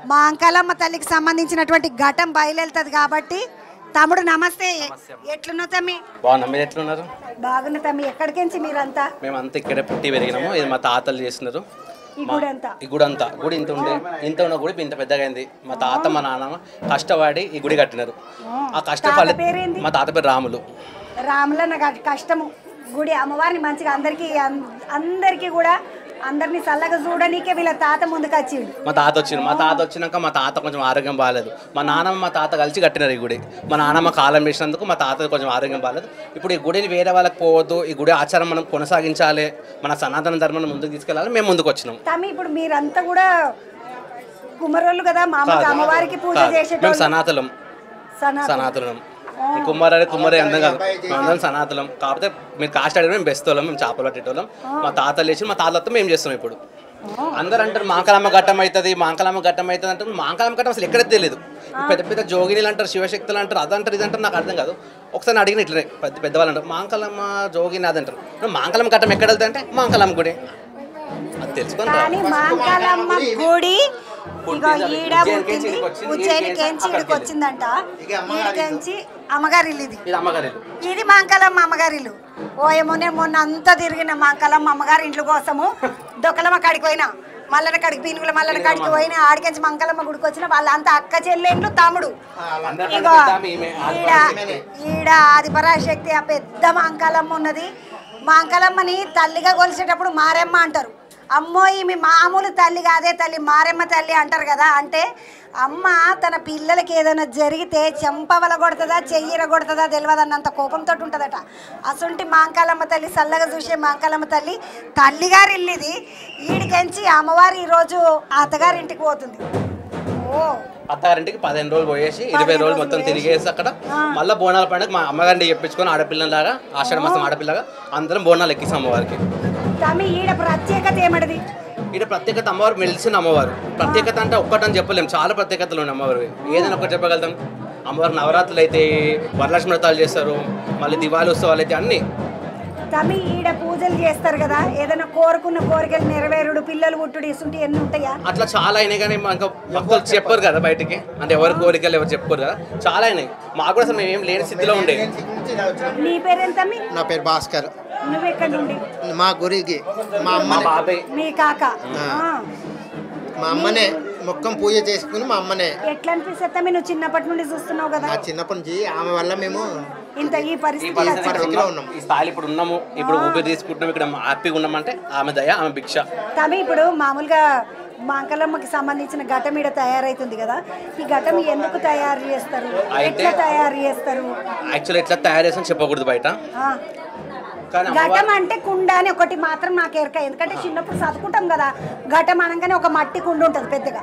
మాంకాలమ్మ తల్లికి సంబంధించినటువంటి ఘటం బయలుదేరుతుంది కాబట్టి. తమ్ముడు నమస్తే, ఎట్లున్నావు తమ్మి? బాగున్నా, మీరు ఎట్లున్నారు? బాగున్నా తమ్మి. ఎక్కడికించి మీరంతా? మేమంతా ఇక్కడే పుట్టి పెరిగినాము. ఇది మా తాతలు చేస్తున్నారు. ఈ గుడి అంతా గుడి ఇంత ఉన్న గుడి ఇంత పెద్దగా అయింది. మా తాత మా నాన్నమ్మ కష్టపడి ఈ గుడి కట్టినారు. ఆ కష్టపడి మా తాత పేరు రాములు. రాములన్న కష్టము గుడి అమ్మవారిని మంచిగా అందరికీ కూడా అందరినీ చల్లగా చూడనీకే వీళ్ళ తాత ముందుకు వచ్చిండు. మా తాత వచ్చినాక మా తాత కొంచెం ఆరోగ్యం బాగాలేదు. మా నాన్నమ్మ మా తాత కలిసి కట్టినారు ఈ గుడి. మా నాన్నమ్మ కాలం వేసినందుకు మా తాత కొంచెం ఆరోగ్యం బాగాలేదు. ఇప్పుడు ఈ గుడిని వేరే వాళ్ళకి పోవద్దు, ఈ గుడి ఆచారం మనం కొనసాగించాలి, మన సనాతన ధర్మాన్ని ముందుకు తీసుకెళ్ళాలి, మేము ముందుకు వచ్చినాం. తమ్మి ఇప్పుడు మీరంతా కూడా కుమ్మరోళ్ళు కదా, మామూలుగా అమ్మవారికి పూజ చేసేటోళ్ళు. సనాతనం కుమ్మరే అందం కాదు, అందరం సనాతనం. కాకపోతే మీరు కాస్ట్ అడిగిన మేము బెస్ట్ వాళ్ళం, మేము చేపలు పట్టేటోళ్ళం. మా తాతలు వేసి మా తాతలతో మేము చేస్తున్నాం. ఇప్పుడు అందరూ అంటారు మాంకాలమ్మ ఘట్టం అవుతుంది అంటే మాంకాలమ్మ ఘట్టం అసలు ఎక్కడైతే తెలియదు. పెద్ద పెద్ద జోగినీలు అంటారు, శివశక్తులు అంటారు, అదంటారు ఇదంటారు, నాకు అర్థం కాదు. ఒకసారి అడిగిన ఇట్లనే పెద్దవాళ్ళు అంటారు మాంకాలమ్మ జోగిని అదంటారు. మాంకాలమ్మ ఘట్టం ఎక్కడ వెళ్తా అంటే మాంకాలమ్మ గుడి అది తెలుసుకొని మాంకాలమ్మ గుడి వచ్చిందంట. ఈడికెంచి అమ్మగారి ఇల్లు ఇది మాంకాలమ్మ అమ్మగారి ఇల్లు. మొన్న అంతా తిరిగిన మాంకాలమ్మ అమ్మగారి ఇంట్లో కోసము దొక్కలమ్మ కాడికి పోయినా, మల్లన కాడికి పీనుగుల మల్లన కాడికి పోయినా, ఆడికెంచి మంకాలమ్మ గుడికి వచ్చిన వాళ్ళంతా అక్క చెల్లెండ్లు తమ్ముడు. ఇగో ఈడ ఆదిపరాశక్తి ఆ పెద్ద మాంకాలమ్మ ఉన్నది. మాంకాలమ్మని తల్లిగా కొలిసేటప్పుడు మారెమ్మ అంటారు. అమ్మో ఈమె మామూలు తల్లి కాదే తల్లి, మారెమ్మ తల్లి అంటారు కదా. అంటే అమ్మ తన పిల్లలకి ఏదైనా జరిగితే చెంపవల కొడుతుందా చెయ్యిర కొడుతుందా తెలియదన్నంత కోపంతో ఉంటుందట. అసంటి మాంకాలమ్మ తల్లి చల్లగా చూసే మాంకాలమ్మ తల్లి తల్లిగారి ఇల్లుది. ఈడికెంచి అమ్మవారు ఈరోజు అత్తగారింటికి పోతుంది. అత్తగారింటికి 15 రోజులు పోయేసి 20 రోజులు మొత్తం తిరిగేసి అక్కడ మళ్ళీ బోనాల పండుగ మా అమ్మగారిని చెప్పించుకొని ఆడపిల్లలాగా ఆషాఢ మాసం ఆడపిల్లగా అందరం బోనాలు ఎక్కిస్తాం అమ్మవారికి. ఈడ ప్రత్యేకత ఏమడది? ఈడ ప్రత్యేకత అమ్మవారు మెలిసిన అమ్మవారు. ప్రత్యేకత అంటే ఒక్కటని చెప్పలేము, చాలా ప్రత్యేకతలు ఉన్నాయి అమ్మవారు. ఏదైనా ఒకటి చెప్పగలుగుతాం. అమ్మవారు నవరాత్రులు అయితే, వరలక్ష్మి వ్రతాలు చేస్తారు, మళ్ళీ దివాళీ ఉత్సవాలు అయితే అన్నీ. తమి ఈడ పూజలు చేస్తారు కదా, ఏదైనా కోరుకున్న కోరికలు నెరవేరుడు, పిల్లలు పుట్టుడు ఇసుంటి ఎన్ని ఉంటాయా? అట్లా చాలా అయినాయి కానీ ఇంకా భక్తులు చెప్పరు కదా బయటికి, అంటే ఎవరి కోరికలు ఎవరు చెప్పుకోరు కదా. చాలా అయినాయి. మాకు కూడా అసలు మేము లేని స్థితిలో ఉండే. నీ పేరేంత? నా పేరు భాస్కర్. నువ్వు ఎక్కడి నుండి? మా గురికి మా అమ్మ బాబాయ్ మీ కాక మా అమ్మనే మొక్కం పూజ చేసుకుని మా అమ్మనే. ఎట్లా అనిపిస్తుంది? నువ్వు చిన్నప్పటి నుండి చూస్తున్నావు కదా. చిన్నప్పటి నుంచి ఆమె వల్ల మేము ఇంత ఈ పరిస్థితిలో ఉన్నాం, ఈ స్థాయిలో ఇప్పుడు ఉన్నాము. ఇప్పుడు ఊపిరి తీసుకుంటున్నాం, ఇక్కడ హ్యాపీగా ఉన్నామంటే ఆమె దయ, ఆమె భిక్ష. తమి ఇప్పుడు మామూలుగా మాంకాలమ్మకి సంబంధించిన ఘటం ఈడ తయారైతుంది కదా, ఈ ఘటం ఎందుకు తయారు చేస్తారు, ఎట్లా తయారు చేస్తారు? యాక్చువల్లీ ఎట్లా తయారు చేస్తాం చెప్పకూడదు బయట. ఘటం అంటే కుండ అని ఒకటి మాత్రం నాకు ఎరక, ఎందుకంటే చిన్నప్పుడు చదువుకుంటాం కదా, ఘటం అనగానే ఒక మట్టి కుండ ఉంటుంది పెద్దగా,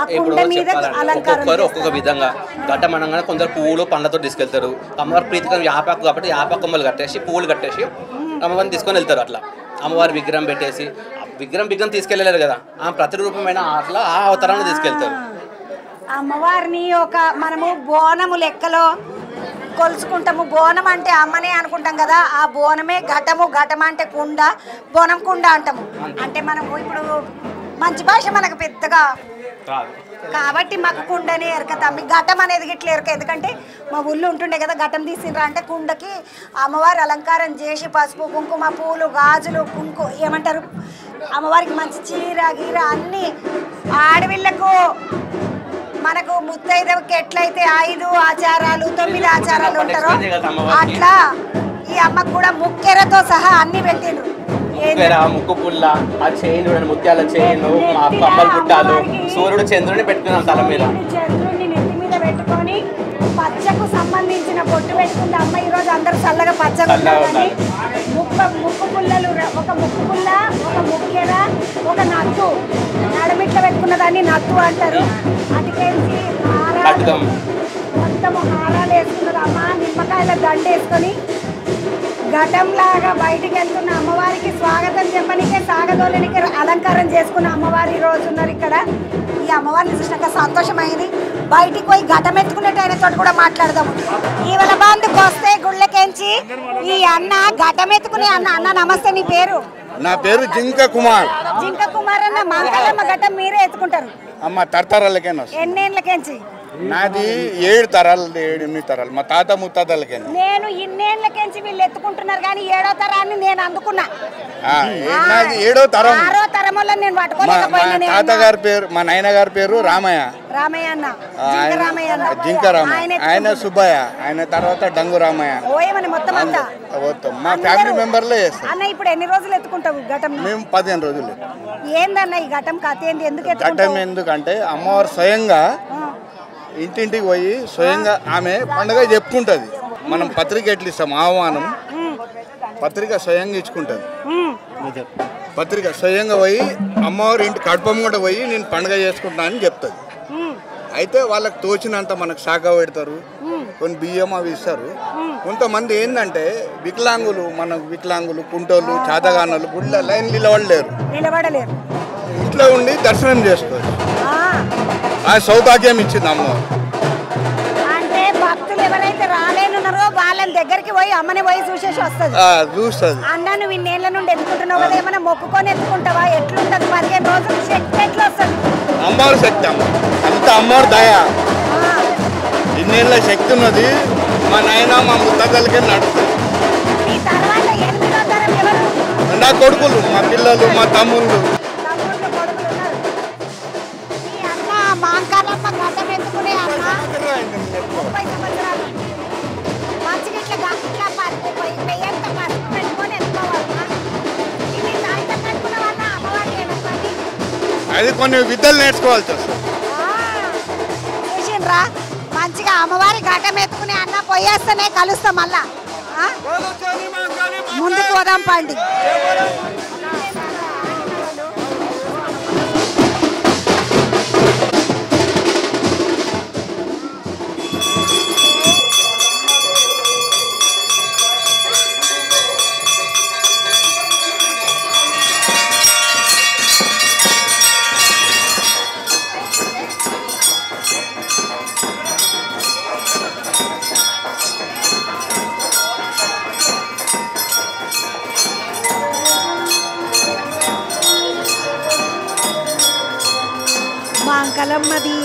ఆ కుండ మీద అలంకారం ఒక్కొక్క విధంగా. ఘటం అనగానే కొందరు పువ్వులు పండ్లతో తీసుకెళ్తారు. అమ్మవారి ప్రీతికరం యాపాకు కాబట్టి యాపాకు కొమ్మలు కట్టేసి పువ్వులు కట్టేసి అమ్మవారిని తీసుకొని వెళ్తారు. అట్లా అమ్మవారి విగ్రహం పెట్టేసి, విగ్రహం తీసుకెళ్ళలేరు కదా, ఆ ప్రతిరూపమైన అట్లా ఆ అవతారాన్ని తీసుకెళ్తారు. అమ్మవారిని ఒక మనము బోనము లెక్కలో కొలుసుకుంటాము. బోనం అంటే అమ్మనే అనుకుంటాం కదా, ఆ బోనమే ఘటము. ఘటం అంటే కుండ, బోనం కుండ అంటాము. అంటే మనము ఇప్పుడు మంచి భాష మనకు పెద్దగా కాబట్టి మాకు కుండనే ఎరకతాం. ఘటం అనేది గిట్ల ఎరక, ఎందుకంటే మా ఊళ్ళో ఉంటుండే కదా, ఘటం తీసిండ్రా అంటే కుండకి అమ్మవారి అలంకారం చేసి పసుపు కుంకుమ పూలు గాజులు ఏమంటారు అమ్మవారికి మంచి చీర గీర అన్నీ ఆడవిళ్ళకు మనకు ముత్తైదవకి ఎట్లయితే 5 ఆచారాలు 9 ఆచారాలు ఉంటారో అట్లా ఈ అమ్మకు కూడా ముక్కెరతో సహా అన్ని పెట్టిండ్రు. ముక్కు పుల్ల, ఆ చైన్ చూడండి, ముత్యాల చైన్, కమ్మల గుట్టాలు, సూర్యుడు చంద్రుడిని పెట్టుకున్నాం తల మీద. చంద్రుడిని నెత్తి మీద పెట్టుకొని పచ్చకు సంబంధించిన బొట్టు పెట్టుకుంది అమ్మ. ఈరోజు అందరూ చల్లగా పచ్చగా ఉండాలని ముక్కు పుల్లలు, ఒక ముక్కు పుల్ల, ఒక ముక్కెర, ఒక నత్తు, నడుమిట్ల పెట్టుకున్న దాన్ని నత్తు అంటారు. అటుకేసి మొత్తం హారాలు వేసుకున్నది అమ్మ. నిమ్మకాయల దండ వేసుకొని ఘటంలాగా బయటికి వెళ్తున్న అమ్మవారికి స్వాగతం చెప్పనికే సాగదోలనికి అలంకారం చేసుకున్న అమ్మవారు ఈ రోజు ఉన్నారు ఇక్కడ. ఈ అమ్మవారిని చూసినాక సంతోషమైంది. బయటికి పోయి ఘటం ఎత్తుకునేట ఆయనతో కూడా మాట్లాడదాము. ఈవల బంధుకు వస్తే గుళ్ళకెంచి ఈ అన్న ఘటం ఎత్తుకునే అన్న. అన్న నమస్తే, నీ పేరు? నా పేరు జింక కుమార్. జింక కుమార్ అన్న, మాంకాలమ్మ ఘటం మీరే ఎత్తుకుంటారు? అమ్మ తరతరాలకేనా? ఎన్నేళ్ళకెంచి? నాది 7 తరాలు 8 తరాలు, మా తాత ముత్తాతలకే. నేను ఇన్నేళ్ళకెంచి వీళ్ళు ఎత్తుకుంటున్నారు కానీ 7వ తరాన్ని నేను అందుకున్నా. 7వ తరం. 6వ తరం వల్ల నేను పట్టుకోలేకపోయినా. తాతగారి పేరు, మా నాయన గారి పేరు రామయ్య. రామయ్య అన్న, జింక రామయ్య. ఆయన సుబ్బయ్య, ఆయన తర్వాత డంగు రామయ్య. ఓయమని మొత్తం అంతా మా ఫ్యామిలీ మెంబర్లే చేస్తాం. అన్న ఇప్పుడు ఎన్ని రోజులు ఎత్తుకుంటావు ఘటం? మేము 15 రోజులు. ఏందన్న ఈ ఘటం కథ ఏంది? ఎందుకు ఘటం ఎందుకంటే అమ్మవారు స్వయంగా ఇంటింటికి పోయి స్వయంగా ఆమె పండుగ చెప్పుకుంటుంది. మనం పత్రిక ఎట్లా ఇస్తాం, ఆహ్వానం పత్రిక స్వయంగా ఇచ్చుకుంటుంది. పత్రిక స్వయంగా పోయి అమ్మవారి ఇంటి కడపం కూడా పోయి నేను పండుగ చేసుకుంటున్నా అని చెప్తుంది. అయితే వాళ్ళకి తోచినంత మనకు శాఖ పెడతారు, కొన్ని బియ్యం అవి ఇస్తారు. కొంతమంది ఏంటంటే వికలాంగులు కుంటోళ్ళు చేతగానోళ్ళు గుళ్ళ లైన్ నిలబడలేరు, ఇంట్లో ఉండి దర్శనం చేసుకోవచ్చు. ఆ సౌభాగ్యం ఇచ్చింది అమ్మవారు. అంటే భక్తులు ఎవరైతే రాలేనున్నారో వాళ్ళని దగ్గరికి పోయి అమ్మని పోయి చూసేసి వస్తుంది. అన్న నువ్వు ఇన్నేళ్ల నుండి ఎత్తుకుంటున్నావు కదా, ఏమైనా మొక్కుకొని ఎత్తుకుంటావా? ఎట్లుంటది? 15 రోజులు శక్తి ఎట్లా వస్తుంది? అమ్మవారి శక్తి అమ్మ, అంత అమ్మవారి దయ. ఇన్నేళ్ళ శక్తి ఉన్నది. మా నాయన మా ముత్తాతలకే నడుస్తుంది. ఈ తర్వాత 8వ తరం ఎవరు? నా కొడుకులు, మా పిల్లలు, మా తమ్ముళ్ళు. మాంకాలమ్మ ఘటం ఎత్తుకునే అన్న 30 సంవత్సరాలు మంచిగా ఇట్లా పెయ్యంత పసుపు పెట్టుకొని ఎత్తుకోవాలన్నా. ఇవి సాయంత్రం పెట్టుకున్న వల్ల అమ్మవారికి ఏమవుతుంది? అది కొన్ని విద్యలు నేర్చుకోవాల్సి వస్తుంది. చూసిండ్రా, మంచిగా అమ్మవారి ఘటం ఎత్తుకునే అన్న పోయేస్తేనే కలుస్తాం మళ్ళా. ముందుకు పోదాం పండి. మాంకాలమ్మది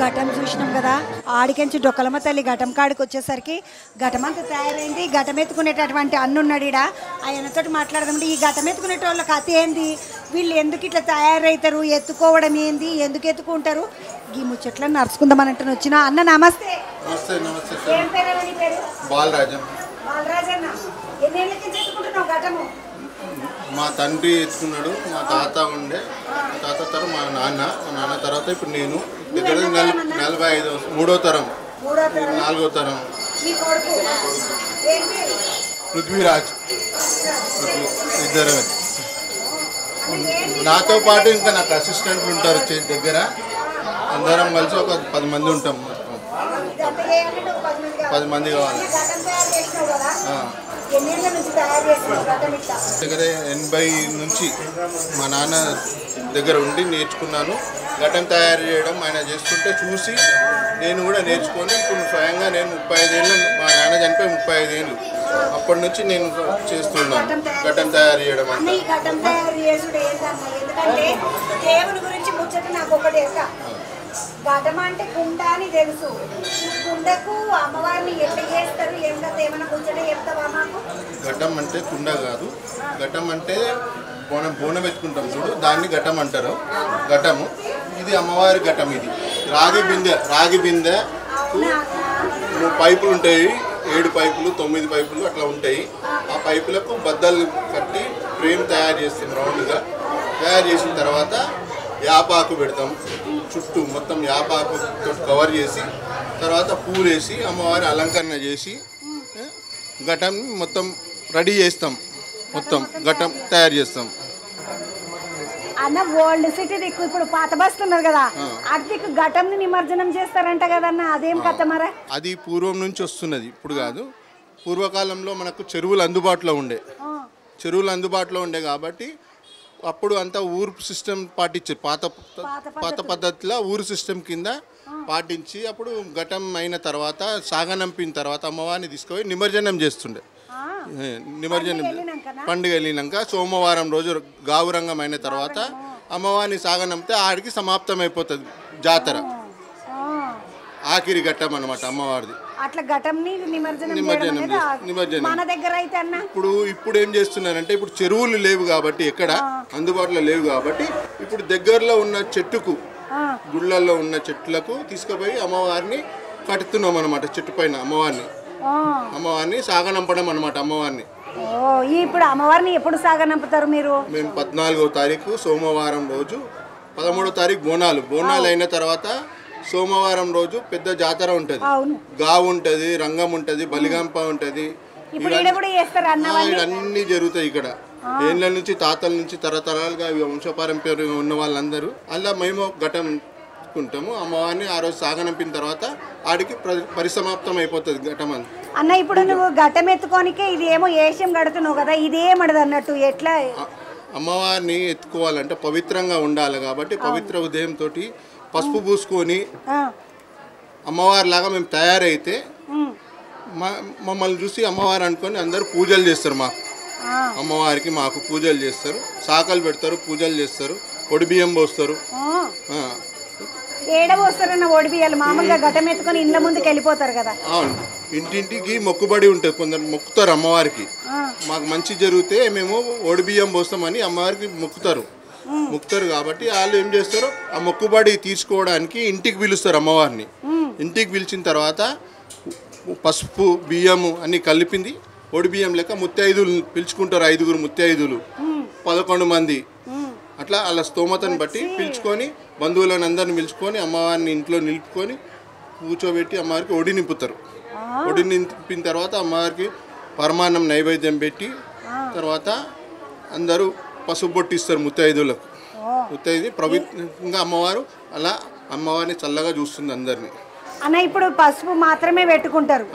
ఘటం చూసినాం కదా, ఆడికెంచి డొక్కలమ్మ తల్లి ఘటం కాడికి వచ్చేసరికి ఘటమంతా తయారైంది. ఘటం ఎత్తుకునేటటువంటి అన్నున్నాడు ఈడ, ఆయనతో మాట్లాడదాం. ఈ ఘటం ఎత్తుకునేటోళ్ళ కథ ఏంది, వీళ్ళు ఎందుకు ఇట్లా తయారవుతారు, ఎత్తుకోవడం ఏంది, ఎందుకు ఎత్తుకుంటారు, ఈ ముచ్చట్లను నడుచుకుందామని అంటే వచ్చిన అన్న. నమస్తే. ఏం పేరు? నీ పేరు? బాలరాజు. బాలరాజన్న, ఎన్నేళ్ళకి ఎత్తుకుంటున్నావు ఘటము? మా తండ్రి ఎత్తుకున్నాడు, మా తాత ఉండే, మా తాత తర్వాత మా నాన్న తర్వాత ఇప్పుడు నేను. దగ్గర 45 3వ తరం 4వ తరం. పృథ్వీరాజ్ ఇద్దరు. నాతో పాటు ఇంకా నాకు అసిస్టెంట్లు ఉంటారు దగ్గర. అందరం కలిసి ఒక 10 మంది ఉంటాం. 10 మంది కావాలి. దగ్గర 80 నుంచి మా నాన్న దగ్గర ఉండి నేర్చుకున్నాను. ఘటం తయారు చేయడం ఆయన చేస్తుంటే చూసి నేను కూడా నేర్చుకొని ఇప్పుడు స్వయంగా నేను 35 ఏళ్ళు, మా నాన్న చనిపోయి 35 ఏళ్ళు, అప్పటి నుంచి నేను చేస్తున్నాను ఘటం తయారు చేయడం. అంటే దేవుని గురించి ముచ్చట నాకు ఒకటి ఘటం అంటే కుండ అని తెలుసు. కుండకు అమ్మవారిని ఎట్లా చేస్తారు, ఏమైనా ముచ్చట చెప్తావా మాకు? ఘటం అంటే కుండ కాదు, ఘటం అంటే బోనం పెట్టుకుంటాం చూడు, దాన్ని ఘటం అంటారు. ఘటము ఇది అమ్మవారి ఘటం. ఇది రాగి బిందె పైపులు ఉంటాయి, 7 పైపులు 9 పైపులు అట్లా ఉంటాయి. ఆ పైపులకు బద్దలు కట్టి ఫ్రేమ్ తయారు చేస్తాం రౌండ్గా. తయారు చేసిన తర్వాత యాపాకు పెడతాం, చుట్టూ మొత్తం యాపాకుతో కవర్ చేసి తర్వాత పూలు వేసి అమ్మవారి అలంకరణ చేసి ఘటం మొత్తం రెడీ చేస్తాం. మొత్తం ఘటం తయారు చేస్తాం. అన్న ఓల్డ్ సిటీ దిక్కు ఇప్పుడు పాత బస్తు ఉన్నది కదా, అటు దిక్కు ఘటంని నిమజ్జనం చేస్తారంట కదన్న, అదేం కథ మరా? అది పూర్వం నుంచి వస్తున్నది, ఇప్పుడు కాదు. పూర్వకాలంలో మనకు చెరువులు అందుబాటులో ఉండే కాబట్టి అప్పుడు అంతా ఊరు సిస్టమ్ పాటించారు. పాత పద్ధతిలో ఊరు సిస్టమ్ కింద పాటించి అప్పుడు ఘటం అయిన తర్వాత సాగనంపిన తర్వాత అమ్మవారిని తీసుకుపోయి నిమజ్జనం చేస్తుండే. నిమజ్జనం పండుగ వెళ్ళినాక సోమవారం రోజు గావురంగం అయిన తర్వాత అమ్మవారిని సాగనంపితే ఆడికి సమాప్తం అయిపోతుంది జాతర. ఆఖరి ఘట్టం అన్నమాట అమ్మవారిది. అట్లా ఘటంని నిమజ్జనం మన దగ్గర అయితే అన్న ఇప్పుడు ఏం చేస్తున్నారంటే ఇప్పుడు చెరువులు లేవు కాబట్టి ఎక్కడ అందుబాటులో లేవు కాబట్టి ఇప్పుడు దగ్గరలో ఉన్న చెట్టుకు గుళ్ళల్లో ఉన్న చెట్లకు తీసుకుపోయి అమ్మవారిని కట్టుతున్నాం అనమాట. చెట్టు పైన అమ్మవారిని సాగనంపడం అనమాట. అమ్మవారిని ఇప్పుడు అమ్మవారిని ఎప్పుడు సాగనంపుతారు మీరు? మేము 14వ తారీఖు సోమవారం రోజు, 13వ తారీఖు బోనాలు అయిన తర్వాత సోమవారం రోజు పెద్ద జాతర ఉంటది. గావు ఉంటది, రంగం ఉంటది, బలిగంప ఉంటది, అన్ని జరుగుతాయి ఇక్కడ. ఏళ్ళ నుంచి తాతల నుంచి తరతరాలుగా వంశపారంపర్యంగా ఉన్న వాళ్ళందరూ అలా మేము ఘటం ఉంటాము. అమ్మవారిని ఆ రోజు సాగనంపిన తర్వాత ఆడికి పరిసమాప్తం అయిపోతుంది ఘటం అంతా. అన్న ఇప్పుడు నువ్వు ఘటం ఎత్తుకోనికే ఇది ఏమో ఏషం కడుతున్నావు కదా, ఇదేమడదు అన్నట్టు ఎట్లా? అమ్మవారిని ఎత్తుకోవాలంటే పవిత్రంగా ఉండాలి కాబట్టి పవిత్ర ఉదయంతో పసుపు పూసుకొని అమ్మవారి లాగా మేము తయారైతే మమ్మల్ని చూసి అమ్మవారు అనుకొని అందరూ పూజలు చేస్తారు. అమ్మవారికి మాకు పూజలు చేస్తారు, శాఖలు పెడతారు, పూజలు చేస్తారు, ఒడి బియ్యం పోస్తారు. ఏడవస్తారన్న ఒడి బియ్యాలు మామూలుగా ఘటం ఎత్తుకొని ఇండ్ల ముందుకు వెళ్ళిపోతారు కదా. అవును, ఇంటింటికి మొక్కుబడి ఉంటుంది. కొందరు మొక్కుతారు అమ్మవారికి. మాకు మంచి జరిగితే మేము ఒడి బియ్యం పోస్తామని అమ్మవారికి మొక్కుతారు కాబట్టి వాళ్ళు ఏం చేస్తారు, ఆ మొక్కుబడి తీసుకోవడానికి ఇంటికి పిలుస్తారు అమ్మవారిని. ఇంటికి పిలిచిన తర్వాత పసుపు బియ్యము అన్ని కలిపింది ఒడి బియ్యం లెక్క ముత్తైదులు పిలుచుకుంటారు. 5 ముత్తైదులు, 11 మంది అట్లా వాళ్ళ స్తోమతను బట్టి పిలుచుకొని బంధువులను అందరిని పిలుచుకొని అమ్మవారిని ఇంట్లో నిలుపుకొని కూర్చోబెట్టి అమ్మవారికి ఒడి నింపుతారు. ఒడి నింపిన తర్వాత అమ్మవారికి పరమాన్నం నైవేద్యం పెట్టి తర్వాత అందరూ పసుపు బొట్టిస్తారు ముత్తైదులకు. ముత్తైదు పవిత్రంగా అమ్మవారు అలా అమ్మవారిని చల్లగా చూస్తుంది అందరినీ. అన్న ఇప్పుడు పసుపు మాత్రమే పెట్టుకుంటారు,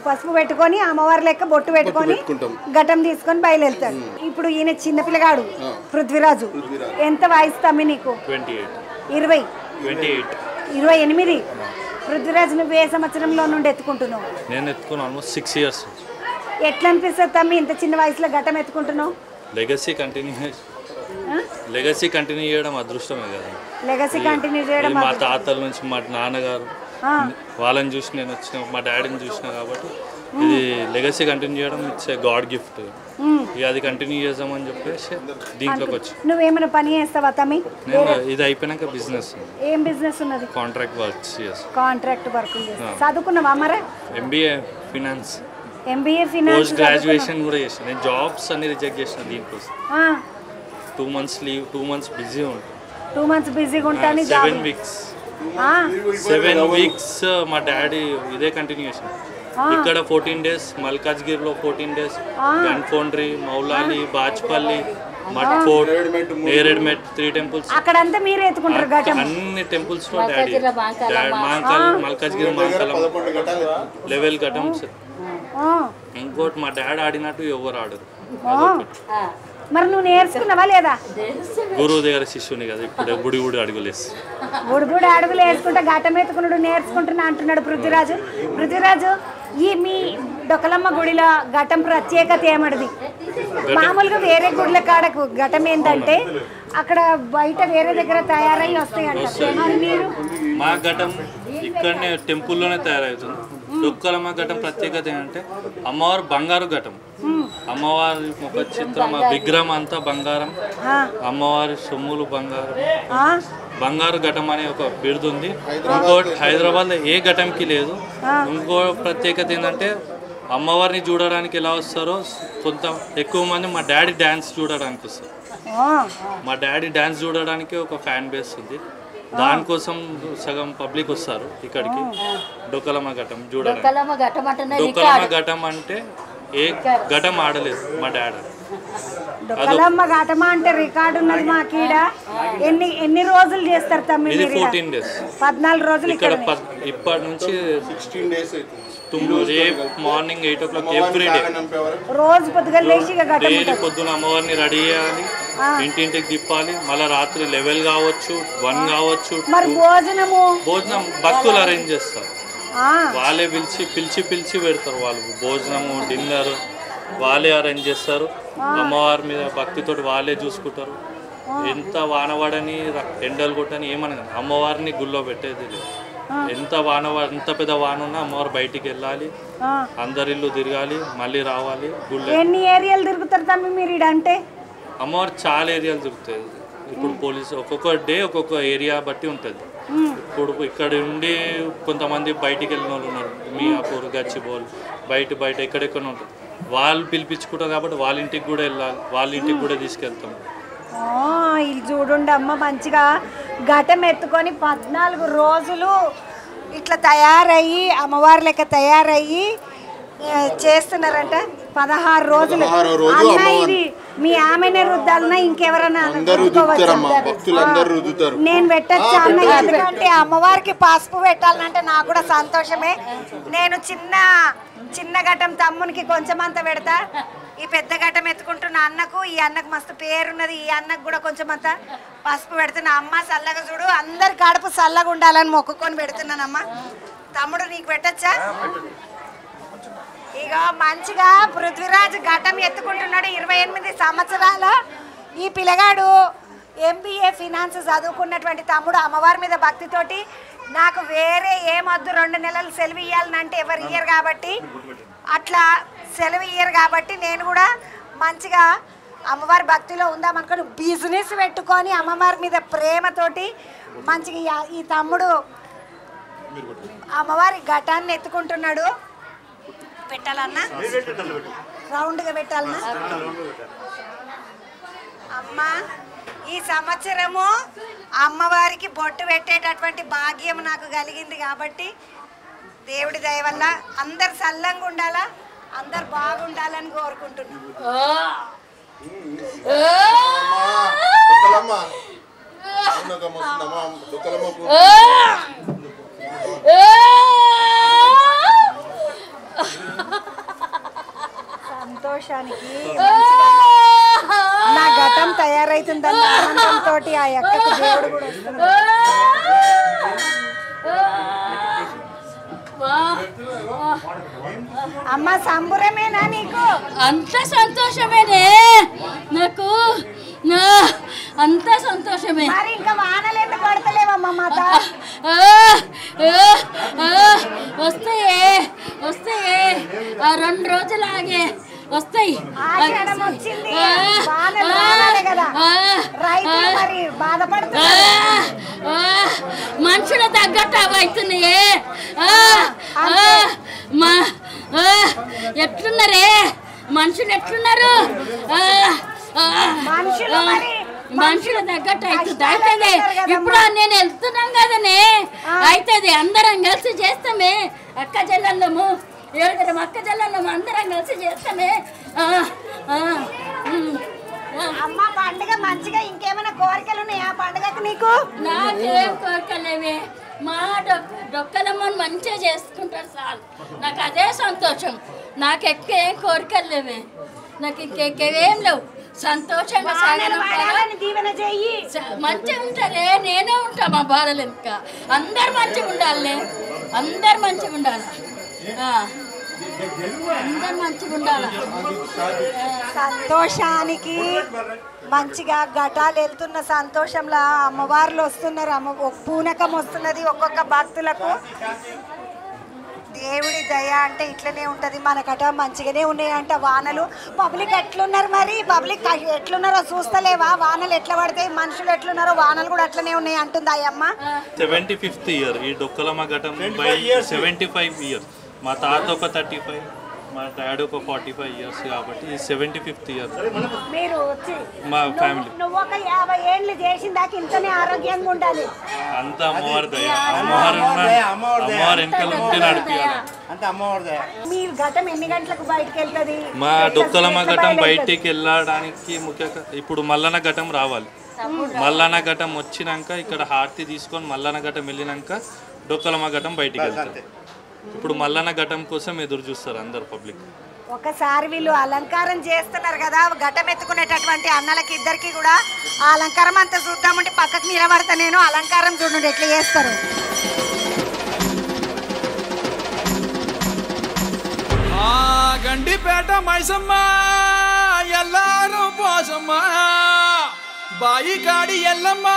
పసుపు పెట్టుకొని అమ్మవారి లెక్క బొట్టు పెట్టుకొని ఘటం తీసుకొని బయలుదేరుతారు. ఇప్పుడు ఈయన చిన్నపిల్లగాడు పృథ్వీరాజు, ఎంత వయసు తమ్మి నీకు? 28. పృథ్వీరాజు నువ్వు ఏ సంవత్సరంలో నుండి ఎత్తుకుంటున్నావు? నేను ఎత్తుకున్నాను ఆల్మోస్ట్ 6 years. ఎట్లా అనిపిస్తుంది తమ్మి ఇంత చిన్న వయసులో ఘటం ఎత్తుకుంటున్నావు? లెగసీ కంటిన్యూ చేయడం అదృష్టమే కదా. లెగసీ కంటిన్యూ చేయడం మా తాతల నుంచి మా నాన్నగారు వాళ్ళని చూసి నేను వచ్చిన, మా డాడీని చూసిన కాబట్టి ఇది లెగసీ కంటిన్యూ చేయడం ఇట్స్ ఏ గాడ్ గిఫ్ట్. ఇక అది కంటిన్యూ చేద్దామని చెప్పేసి దీంట్లోకి వచ్చి. నువ్వేమైనా పని చేస్తావా తమ్మి? నేను ఇది అయిపోయినాక బిజినెస్. ఏం బిజినెస్ ఉన్నది? Contract works. కాంట్రాక్ట్ వర్క్ చదువుకున్నావా మరి? MBA finance. పోస్ట్ గ్రాడ్యుయేషన్ కూడా చేసిన. నేను జాబ్స్ అన్ని రిజెక్ట్ చేసిన దీనికోసం. 2 months లీవ్, 2 months బిజీ ఉంటాను. 2 months బిజీగా ఉంటాను. 7 weeks మా డాడీ ఇదే కంటిన్యూషన్. ఇక్కడ 14 days, మల్కాజ్గిరిలో 14 days, gun foundry, Moula Ali, Bachupally, మట్ ఫోర్ట్, నేరేడ్మెట్, 3 temples. అక్కడంతా మీరే ఎత్తుకుంటారు ఘటం? అన్ని టెంపుల్స్ లో డాడీ మల్కాజ్గిరి మాంకలం లెవెల్ ఘటమ్స్. ఇంకోటి మా డాడీ ఆడినట్టు ఎవరు ఆడరు. మరి నువ్వు నేర్చుకున్నావా లేదా? గురువు దగ్గర శిష్యుని కదా. ఇప్పుడు గుడి అడుగులు వేసుకుంటా ఘటం ఎత్తుకున్నాడు నేర్చుకుంటున్నా అంటున్నాడు పృథ్వీరాజు. ఈ మీ డొకలమ్మ గుడిలో ఘటం ప్రత్యేకత ఏమడిది? మామూలుగా వేరే గుడిల కాడకు ఘటం ఏంటంటే అక్కడ బయట వేరే దగ్గర తయారై వస్తాయంట. మా ఘటం ఇక్కడనే టెంపుల్లోనే తయారవుతుంది. డొక్కలమ్మ ఘటం ప్రత్యేకత ఏంటంటే అమ్మవారు బంగారు ఘటం. అమ్మవారి ముఖ చిత్రం, విగ్రహం అంతా బంగారం, అమ్మవారి సొమ్ములు బంగారం. బంగారు ఘటం అనే ఒక బిరుదు ఉంది. ఇంకోటి హైదరాబాద్లో ఏ ఘటంకి లేదు. ఇంకో ప్రత్యేకత ఏంటంటే అమ్మవారిని చూడడానికి ఎలా వస్తారో కొంత ఎక్కువ మంది మా డాడీ డ్యాన్స్ చూడడానికి వస్తారు. మా డాడీ డ్యాన్స్ చూడడానికి ఒక ఫ్యాన్ బేస్ ఉంది. దానికోసం సగం పబ్లిక్ వస్తారు ఇక్కడికి. డొక్కలమ్మ ఘటం చూడడానికి. డొక్కలమ్మ ఘటం అంటే ఏ ఘటం ఆడలేదు మా డాడీ. డొక్కలమ్మ ఘటమ అంటే రికార్డు ఉన్నది మా కీడ. ఎన్ని రోజులు చేస్తారు తమ్మి? ఇది 14 days. 14 రోజులు ఇక్కడ. ఇప్పటి నుంచి 16 days రేపు మార్నింగ్ 8 o'clock ఎవ్రీడే. రోజు పొద్దుగా లేచి డైలీ పొద్దున అమ్మవారిని రెడీ చేయాలి, ఇంటింటికి తిప్పాలి. మళ్ళీ రాత్రి 11 కావచ్చు, 1 కావచ్చు. భోజనం భక్తులు అరేంజ్ చేస్తారు. వాళ్ళే పిలిచి పెడతారు. వాళ్ళు భోజనము డిన్నర్ వాళ్ళే అరేంజ్ చేస్తారు. అమ్మవారి మీద భక్తితో వాళ్ళే చూసుకుంటారు. ఎంత వానవాడని ఎండలు కొట్టని ఏమనగా అమ్మవారిని గుళ్ళో పెట్టేది లేదు. ఎంత పెద్ద వాన ఉన్నా అమ్మవారు బయటికి వెళ్ళాలి, అందరి ఇల్లు తిరగాలి, మళ్ళీ రావాలి. గుళ్ళో ఎన్ని ఏరియాలు తిరుగుతారు తమ్మి మీరు అంటే? అమ్మవారు చాలా ఏరియాలు తిరుగుతాయి. ఇప్పుడు పోలీసు ఒక్కొక్క డే ఒక్కొక్క ఏరియా బట్టి ఉంటుంది. ఇప్పుడు ఇక్కడ ఉండి కొంతమంది బయటికి వెళ్ళిన వాళ్ళు ఉన్నారు. మియాపూర్, గచ్చిబౌల్, బయట ఎక్కడెక్కడ ఉంటుంది. వాళ్ళు పిలిపించుకుంటారు కాబట్టి వాళ్ళ ఇంటికి కూడా వెళ్ళాలి, వాళ్ళ ఇంటికి కూడా తీసుకెళ్తాం. ఇది చూడండి అమ్మ, మంచిగా ఘటం ఎత్తుకొని 14 రోజులు ఇట్లా తయారయ్యి అమ్మవారి లెక్క తయారయ్యి చేస్తున్నారంట. 16 రోజులు. ఇది మీ ఆమెనే రుద్దాలన్నా ఇంకెవరన్నా? నేను పెట్టచ్చా అన్న? ఎందుకంటే అమ్మవారికి పసుపు పెట్టాలంటే నాకు కూడా సంతోషమే. నేను చిన్న ఘటం తమ్మునికి కొంచెం అంత పెడతా. ఈ పెద్ద ఘటం ఎత్తుకుంటున్న అన్నకు, ఈ అన్నకు మస్తు పేరున్నది, ఈ అన్నకు కూడా కొంచెం అంత పసుపు పెడుతున్నా. అమ్మ చల్లగా చూడు, అందరి కడుపు చల్లగా ఉండాలని మొక్కుకొని పెడుతున్నానమ్మా. తమ్ముడు నీకు పెట్టచ్చా? ఇక మంచిగా పృథ్వీరాజ్ ఘటం ఎత్తుకుంటున్నాడు. 28 సంవత్సరాల ఈ పిల్లగాడు MBA ఫినాన్స్ చదువుకున్నటువంటి తమ్ముడు అమ్మవారి మీద భక్తితోటి నాకు వేరే ఏమొద్దు 2 నెలలు సెలవు ఇవ్వాలనంటే ఎవరు ఇయ్యరు కాబట్టి, అట్లా సెలవు ఇయ్యరు కాబట్టి నేను కూడా మంచిగా అమ్మవారి భక్తిలో ఉందామనుకొని బిజినెస్ పెట్టుకొని అమ్మవారి మీద ప్రేమతోటి మంచిగా ఈ తమ్ముడు అమ్మవారి ఘటాన్ని ఎత్తుకుంటున్నాడు. పెట్టాలన్నా రౌండ్గా పెట్టాలన్నా? అమ్మ ఈ సంవత్సరము అమ్మవారికి బొట్టు పెట్టేటటువంటి భాగ్యం నాకు కలిగింది కాబట్టి దేవుడి దయ వల్ల అందరు చల్లంగా ఉండాలా, అందరు బాగుండాలని కోరుకుంటున్నాను. సంతోషానికి నా ఘటం తయారైతుందన్న ఆనందంతో ఆ అక్కకు దేవుడు కూడా వస్తున్నాడు. అమ్మ సంబురమేనా నీకు? అంత సంతోషమేనే నాకు, అంత సంతోషమే. మరి ఇంకా వానలు ఎందుకు పడతలేవమ్మా మాత? వస్తాయే ఆ 2 రోజులు ఆగే వస్తాయి. మనుషుల తగ్గట్టు అవి అవుతున్నాయే. ఎట్లున్నారే మనుషులు, ఎట్లున్నారు? మనుషుల తగ్గట్టు అవుతుంది. అవుతుంది ఇప్పుడు నేను వెళ్తున్నాం కదనే, అవుతుంది. అందరం కలిసి చేస్తామే. అక్క చెల్లెళ్ళము 7 అక్క చెల్లెళ్ళము అందరం కలిసి చేస్తామే. అమ్మ పండుగ మంచిగా ఇంకేమైనా కోరికలు ఉన్నాయా పండుగకు నీకు? నాకేం కోరికలేవే. మా డొక్కలమ్మని మంచిగా చేసుకుంటారు చాలు, నాకు అదే సంతోషం. నాకు ఏం కోరికలు లేవే, నాకు ఇంకేం లేవు. సంతోషంగా మంచిగా ఉంటారే. నేనే ఉంటా మా బాధలు ఇంకా. అందరు మంచిగా ఉండాలి, అందరు మంచిగా ఉండాలి, అందరు మంచిగా ఉండాలి. సంతోషానికి మంచిగా ఘటాలు వెళ్తున్న సంతోషంలో అమ్మవార్లు వస్తున్నారు. పూనకం వస్తున్నది ఒక్కొక్క భక్తులకు. దేవుడి దయ అంటే ఇట్లనే ఉంటుంది. మనకట మంచిగానే ఉన్నాయంట వానలు. పబ్లిక్ ఎట్లున్నారు మరి? పబ్లిక్ ఎట్లున్నారో చూస్తలేవా? వానలు ఎట్లా పడతాయి, మనుషులు ఎట్లున్నారో వానలు కూడా అట్లనే ఉన్నాయి అంటుంది అయ్యమ్మ. 75th ఇయర్ ఈ డొక్కలమ్మ ఘటం. 75 ఇయర్స్. మా తాత ఒక 35, మా డాడీ ఒక 45 ఇయర్స్ కాబట్టి 75th ఇయర్ మీరు వచ్చి మా ఫ్యామిలీ. నువ్వు ఒక 50 ఏళ్ళు చేసిన దాకా ఇంతనే ఆరోగ్యంగా ఉండాలి. అంత అమ్మవారి దయ, అమ్మవారి వెనకాల ఉంటే నడిపియాలి. మీ ఘటం ఎన్ని గంటలకు బయటకు వెళ్తుంది? మా డొక్కలమ్మ ఘటం బయటికి వెళ్ళడానికి ముఖ్యంగా ఇప్పుడు మల్లన్న ఘటం రావాలి. మల్లన్న ఘటం వచ్చినాక ఇక్కడ హారతి తీసుకొని మల్లన్న ఘటం వెళ్ళినాక డొక్కలమ్మ ఘటం బయటికి వెళ్తారు. ఇప్పుడు మల్లన్న ఘటం కోసం ఎదురు చూస్తారు అందరు పబ్లిక్. ఒకసారి వీళ్ళు అలంకారం చేస్తున్నారు కదా, ఘటం ఎత్తుకునేటటువంటి అన్నలకి ఇద్దరికి కూడా ఆ అలంకారం అంతా చూద్దామంటే పక్కకు నిలబడతా నేను. అలంకారం చూడండి ఎట్లా చేస్తారు. గండిపేట మైసమ్మ ఎల్లారు పోసమ్మ బాయి కాడి ఎల్లమ్మ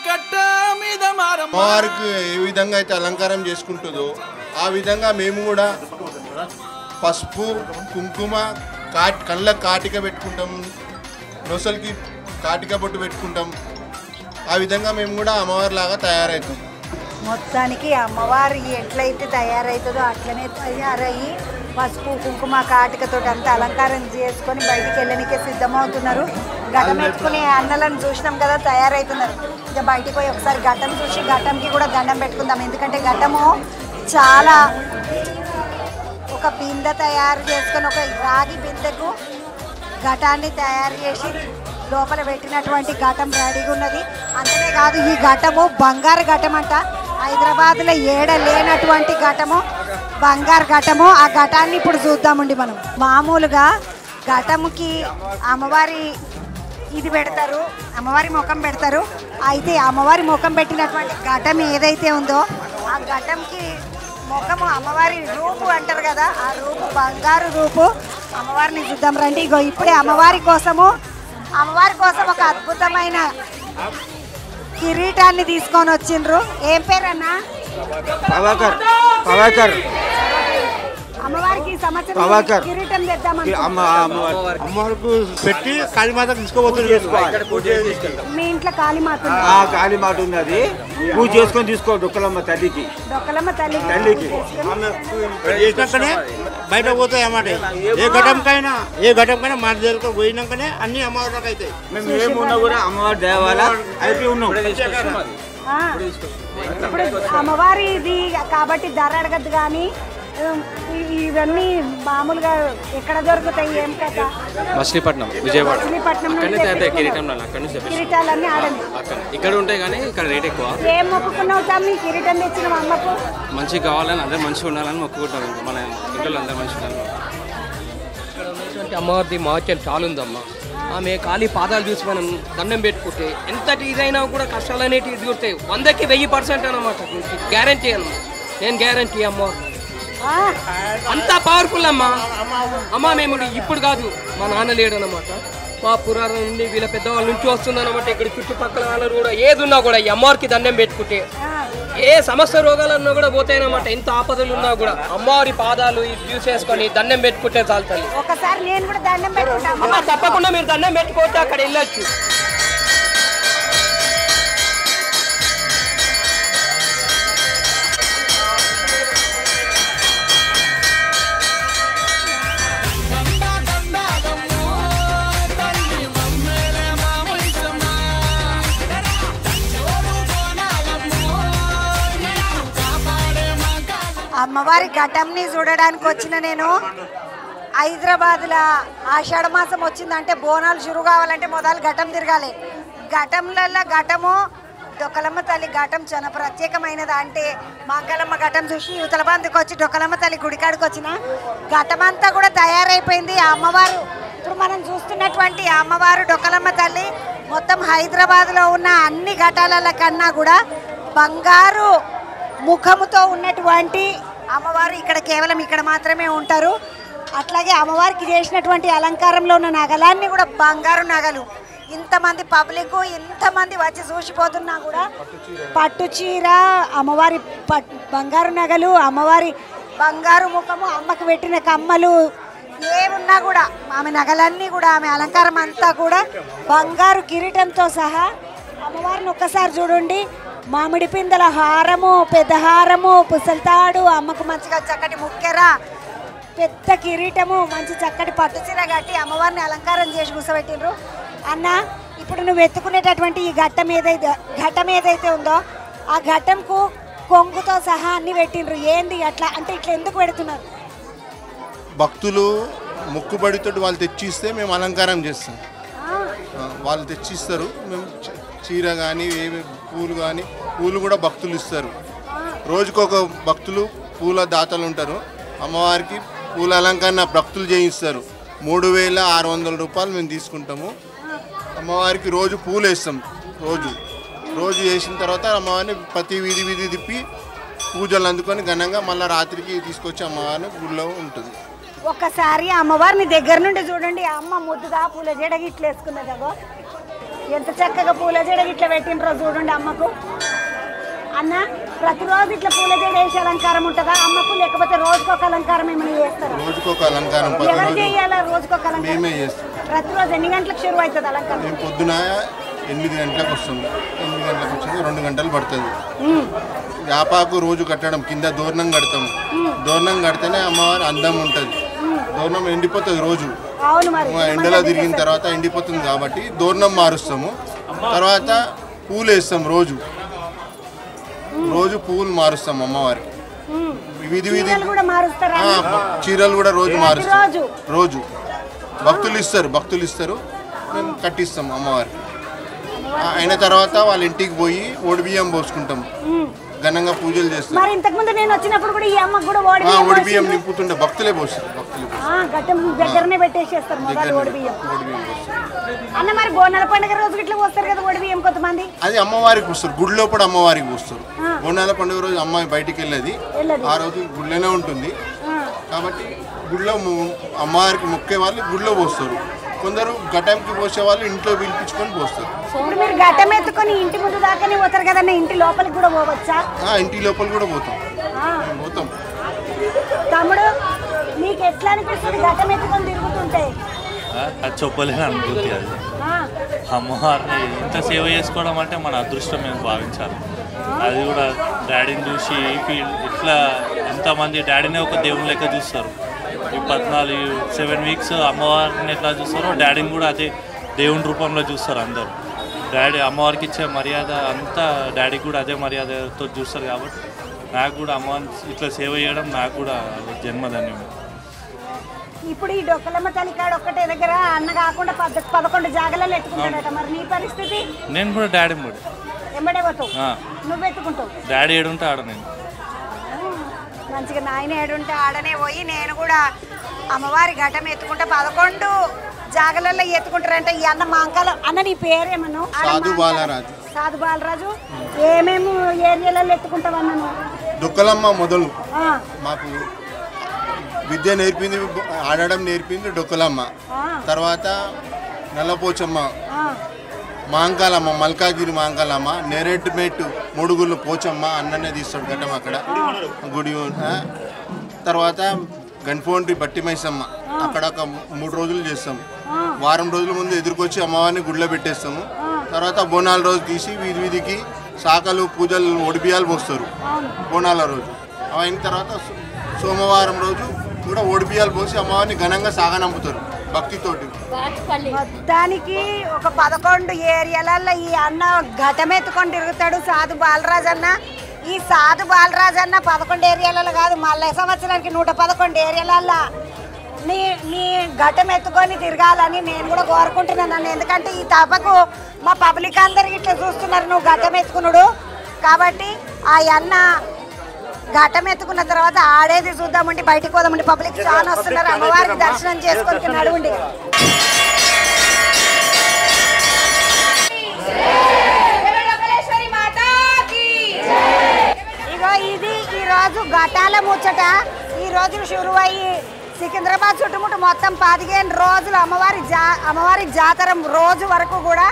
కట్ట మీద అమ్మవారికి ఏ విధంగా అయితే అలంకారం చేసుకుంటుందో ఆ విధంగా మేము కూడా పసుపు కుంకుమ కళ్ళకు కాటిక పెట్టుకుంటాం, నొసలికి కాటిక బొట్టు పెట్టుకుంటాం. ఆ విధంగా మేము కూడా అమ్మవారి లాగా తయారవుతాం. మొత్తానికి అమ్మవారి ఎట్లయితే తయారవుతుందో అట్లనే తయారయ్యి పసుపు కుంకుమ కాటికతో అంతా అలంకారం చేసుకొని బయటికి వెళ్ళనికే సిద్ధమవుతున్నారు. ఘటం ఎత్తుకునే అన్నలను చూసినాం కదా, తయారవుతున్నారు. ఇక బయటికి పోయి ఒకసారి ఘటం చూసి ఘటంకి కూడా దండం పెట్టుకుందాం. ఎందుకంటే ఘటము చాలా ఒక బిందె తయారు చేసుకొని ఒక రాగి బిందెకు ఘటాన్ని తయారు చేసి లోపల పెట్టినటువంటి ఘటం రెడీగా ఉన్నది. అంతనే కాదు, ఈ ఘటము బంగారు ఘటం అంట. హైదరాబాద్లో ఏడ లేనటువంటి ఘటము బంగారు ఘటము. ఆ ఘటాన్ని ఇప్పుడు చూద్దామండి మనం. మామూలుగా ఘటముకి అమ్మవారి ఇది పెడతారు, అమ్మవారి ముఖం పెడతారు. అయితే అమ్మవారి ముఖం పెట్టినటువంటి ఘటం ఏదైతే ఉందో ఆ ఘటంకి ముఖము అమ్మవారి రూపు అంటారు కదా, ఆ రూపు బంగారు రూపు. అమ్మవారిని చూద్దాం రండి. ఇగో ఇప్పుడే అమ్మవారి కోసం ఒక అద్భుతమైన కిరీటాన్ని తీసుకొని వచ్చిండ్రు. ఏం పేరన్నా? అమ్మవారికి సంవత్సరం కిరీటం తెద్దామని అమ్మవారికి పెట్టి కాళీమాత తీసుకోబోతుంది. మీ ఇంట్లో కాళీమాత కాళీమాత ఉంది, అది పూజ చేసుకొని తీసుకో. డొక్కలమ్మ తల్లికి తల్లికి చేసినాకనే బయట పోతాయి అన్నమాట. ఏ ఘటంకైనా మన దగ్గరకు పోయినాకనే అన్ని అమ్మవారికి అవుతాయి. మేము ఏమున్నా కూడా అమ్మవారి దేవాల అయితే ఉన్నాం. ఇప్పుడు అమ్మవారి ఇది కాబట్టి ధర అడగద్దు, కానీ ఇవన్నీ మామూలుగా ఎక్కడ దొరుకుతాయి? ఏం కదా? మచిలీపట్నం, విజయవాడ. కిరీటాలన్నీ ఆడండి ఇక్కడ ఉంటాయి కానీ ఇక్కడ రేట్ ఎక్కువ. ఏం మొక్కుకున్నావు తమ్మి? కిరీటం తెచ్చిన అమ్మకు మంచిగా కావాలని, అందరూ మంచిగా ఉండాలని మొక్కుకుంటాం. ఇంకా మన ఇంట్లో అందరూ మంచిగా ఉండాలి. ఇక్కడ ఉన్నటువంటి అమ్మవారిది మహత్యం చాలా ఉందమ్మా. ఆమె ఖాళీ పాదాలు చూసి మనం దండం పెట్టుకుంటే ఎంతటి ఇదైనా కూడా కష్టాలు అనేటివి తీరుతాయి. 100కి 1000% అన్నమాట. గ్యారంటీ అన్నమాట, నేను గ్యారంటీ. అమ్మ అంతా పవర్ఫుల్ అమ్మా. అమ్మ మేము ఇప్పుడు కాదు, మా నాన్న లేడనమాట. మా పురాణం నుండి వీళ్ళ పెద్దవాళ్ళ నుంచి వస్తుందన్నమాట. ఇక్కడ చుట్టుపక్కల వాళ్ళు కూడా ఏది ఉన్నా కూడా ఈ అమ్మవారికి దండం పెట్టుకుంటే ఏ సమస్య రోగాలన్నా కూడా పోతాయన్నమాట. ఎంత ఆపదలు ఉన్నా కూడా అమ్మవారి పాదాలు చూసేసుకొని దండం పెట్టుకుంటే చాలు తల్లి. ఒకసారి నేను కూడా దండం పెట్టుకుంటా. తప్పకుండా మీరు దండం పెట్టుకోవచ్చు, అక్కడ వెళ్ళొచ్చు. అమ్మవారి ఘటంని చూడడానికి వచ్చిన నేను హైదరాబాద్లో ఆషాఢ మాసం వచ్చిందంటే బోనాలు షురు కావాలంటే మొదలు ఘటం తిరగాలి. ఘటంలలో ఘటము డొక్కలమ్మ తల్లి ఘటం చాలా ప్రత్యేకమైనది. అంటే మంగళమ్మ ఘటం చూసి యువతల బంధుకు వచ్చి డొక్కలమ్మ తల్లి గుడికాడికి వచ్చిన ఘటం అంతా కూడా తయారైపోయింది. ఆ అమ్మవారు ఇప్పుడు మనం చూస్తున్నటువంటి అమ్మవారు డొక్కలమ్మ తల్లి మొత్తం హైదరాబాద్లో ఉన్న అన్ని ఘటాల కన్నా కూడా బంగారు ముఖముతో ఉన్నటువంటి అమ్మవారు ఇక్కడ కేవలం ఇక్కడ మాత్రమే ఉంటారు. అట్లాగే అమ్మవారికి చేసినటువంటి అలంకారంలో ఉన్న నగలన్నీ కూడా బంగారు నగలు. ఇంతమంది పబ్లిక్ ఇంతమంది వచ్చి చూసిపోతున్నా కూడా పట్టు చీర, అమ్మవారి బంగారు నగలు, అమ్మవారి బంగారు ముఖము, అమ్మకు పెట్టిన కమ్మలు ఏమున్నా కూడా ఆమె నగలన్నీ కూడా ఆమె అలంకారం అంతా కూడా బంగారు కిరీటంతో సహా. అమ్మవారిని ఒక్కసారి చూడండి. మామిడి పిందెల హారము, పెద్ద హారము, పుసల్తాడు, అమ్మకు మంచిగా చక్కటి ముక్కెర, పెద్ద కిరీటము మంచి చక్కటి పట్టు చీర కట్టి అమ్మవారిని అలంకారం చేసి కూర్చోబెట్టిండ్రు. అన్న ఇప్పుడు నువ్వు ఎత్తుకునేటటువంటి ఈ ఘట్టం ఏదైతే ఉందో ఆ ఘట్టంకు కొంగుతో సహా అన్ని పెట్టిండ్రు. ఏంది అట్లా అంటే ఇట్లా ఎందుకు పెడుతున్నారు? భక్తులు మొక్కుబడితో వాళ్ళు తెచ్చిస్తే మేము అలంకారం చేస్తాం. వాళ్ళు తెచ్చిస్తారు, మేము చీర కానీ ఏమి పూలు కానీ పూలు కూడా భక్తులు ఇస్తారు. రోజుకొక భక్తులు పూల దాతలు ఉంటారు. అమ్మవారికి పూల అలంకరణ భక్తులు చేయిస్తారు. 3600 రూపాయలు మేము తీసుకుంటాము. అమ్మవారికి రోజు పూలు వేస్తాం. రోజు వేసిన తర్వాత అమ్మవారిని ప్రతి వీధి తిప్పి పూజలు అందుకొని ఘనంగా మళ్ళీ రాత్రికి తీసుకొచ్చి అమ్మవారిని గుడిలో ఉంటుంది. ఒక్కసారి అమ్మవారిని దగ్గర నుండి చూడండి. అమ్మ ముద్దుగా పూల జడ గిట్ల వేసుకున్నది. అగో ఎంత చక్కగా పూల జడ గిట్ల పెట్టినరో చూడండి అమ్మకు. అన్న ప్రతిరోజు ఇట్లా పూల జడ వేసి అలంకారం ఉంటుందా అమ్మకు, లేకపోతే రోజుకొక అలంకారం ఏమైనా చేస్తారా? రోజుకొక అలంకారం. ఎవరు చేయాలా? రోజుకొక అలంకారం మేమే చేస్తాం. ప్రతిరోజు ఎన్ని గంటలకు షురు అవుతుంది అలంకారం? మేము పొద్దున 8 గంటలకు వస్తుంది. 8 గంటలకు వచ్చేది 2 గంటలు పడుతుంది. యాపాకు రోజు కట్టడం, కింద దోరణం కడతాము. దోరణం కడితేనే అమ్మవారి అందం ఉంటుంది. దోరణం ఎండిపోతుంది రోజు, ఎండలో తిరిగిన తర్వాత ఎండిపోతుంది కాబట్టి దోరణం మారుస్తాము. తర్వాత పూలు వేస్తాం. రోజు పూలు మారుస్తాం అమ్మవారికి. వీధి చీరలు కూడా రోజు మారుస్తాం. రోజు భక్తులు ఇస్తారు, మేము కట్టిస్తాం అమ్మవారికి. అయిన తర్వాత వాళ్ళ ఇంటికి పోయి ఓడిబియ్యం పోసుకుంటాం, ఘనంగా పూజలు చేస్తాం. మరి ఇంతకు ముందు నేను వచ్చినప్పుడు కూడా ఈ అమ్మకు కూడా ఓడిబియ్యం నింపుతుంటే భక్తులే పోస్తారు. ఘట్టం దగ్గరనే పెట్టేసేస్తారు మొదలు ఓడిబియ్యం. అన్న మరి బోనాల పండుగ రోజు ఇట్లా పోస్తారు కదా ఓడిబియ్యం కొంతమంది? అది అమ్మవారికి పోస్తారు, గుడి లోపల అమ్మవారికి పోస్తారు. బోనాల పండుగ రోజు అమ్మాయి బయటికి వెళ్ళేది, ఆ రోజు గుడిలోనే ఉంటుంది కాబట్టి గుడిలో అమ్మవారికి మొక్కే వాళ్ళు గుడిలో పోస్తారు. కొందరు ఘటంకి పోసే వాళ్ళు ఇంట్లో పిలిపించుకొని పోస్తారు. ఇప్పుడు మీరు ఘటం ఎత్తుకొని ఇంటి ముందు దాకానే పోతారు కదన్న, ఇంటి లోపలికి కూడా పోవచ్చా? ఇంటి లోపల కూడా పోతాం. తమ్ముడు నీకు ఎట్లా అనిపిస్తుంది ఘటం ఎత్తుకొని తిరుగుతుంటే? అది చెప్పలేని అనుభూతి. అది అమ్మవారిని ఇంత సేవ చేసుకోవడం అంటే మన అదృష్టం మేము భావించాలి. అది కూడా డాడీని చూసి ఇట్లా ఎంతమంది డాడీనే ఒక దేవుని లెక్క చూస్తారు. ఈ 7 వీక్స్ అమ్మవారిని ఎట్లా చూస్తారో డాడీని కూడా అదే దేవుని రూపంలో చూస్తారు అందరూ. డాడీ అమ్మవారికి ఇచ్చే మర్యాద అంతా డాడీకి కూడా అదే మర్యాదతో చూస్తారు. కాబట్టి నాకు కూడా అమ్మవారిని ఇట్లా సేవ చేయడం నాకు కూడా జన్మధన్యం. ఇప్పుడు ఈ డొక్కలమ్మ తల్లి కాడ ఒక్కటే దగ్గర అన్న కాకుండా 11 జాగలలో ఎత్తుకుంటాడట. మరి నీ పరిస్థితి? నేను కూడా డాడీ కూడా ఎంబడే పోతావు, నువ్వు ఎత్తుకుంటావు. డాడీ ఏడుంటే ఆడ నేను మంచిగా నాయన ఏడుంటే ఆడనే పోయి నేను కూడా అమ్మవారి ఘటం ఎత్తుకుంటే 11 జాగలలో ఎత్తుకుంటారంటే ఈ అన్న మాంకాల. అన్న నీ పేరేమను? సాధు బాలరాజు. ఏమేమి ఏరియాలలో ఎత్తుకుంటావు అన్నను? డొక్కలమ్మ మొదలు మాకు విద్య నేర్పింది, ఆడడం నేర్పింది డొక్కలమ్మ. తర్వాత నల్లపోచమ్మ, మాంకాలమ్మ, మల్కాగిరి మాంకాలమ్మ, నేరేడుమెట్టు మొడుగులు పోచమ్మ అన్ననే తీస్తాడు ఘట్టం అక్కడ గుడి. తర్వాత గన్ఫోండ్రి బట్టి మైసమ్మ, అక్కడ ఒక 3 రోజులు చేస్తాం. వారం రోజుల ముందు ఎదురుకొచ్చి అమ్మవారిని గుడిలో పెట్టేస్తాము. తర్వాత బోనాల రోజు తీసి వీధికి శాఖలు పూజలు ఒడిబియ్యాలు పోస్తారు బోనాల రోజు. అయిన తర్వాత సోమవారం రోజు కూడా ఓడిబియ్యాలు పోసి అమ్మవారిని ఘనంగా సాగనంపుతారు భక్తితోటి. మొత్తానికి ఒక 11 ఏరియాలలో ఈ అన్న ఘటమెత్తుకొని తిరుగుతాడు సాధు బాలరాజ్ అన్న. ఈ సాధు బాలరాజ్ అన్న 11 ఏరియాలలో కాదు, మళ్ళీ సంవత్సరానికి 111 ఏరియాలలో నీ ఘటం ఎత్తుకొని తిరగాలని నేను కూడా కోరుకుంటున్నాను. ఎందుకంటే ఈ తపకు మా పబ్లిక్ అందరికి ఇట్లా చూస్తున్నారు నువ్వు ఘటం ఎత్తుకున్నాడు కాబట్టి. ఆ అన్న ఘటం ఎత్తుకున్న తర్వాత ఆడేది చూద్దామండి, బయటికి పోదామండి. పబ్లిక్ చాలా వస్తున్నారు, అమ్మవారికి దర్శనం చేసుకొని నడువుండి. ఇగో ఇది ఈరోజు ఘటాల ముచ్చట. ఈ రోజు షురువయ్యి సికింద్రాబాద్ చుట్టుముట్టు మొత్తం 15 రోజులు అమ్మవారి జాతర రోజు వరకు కూడా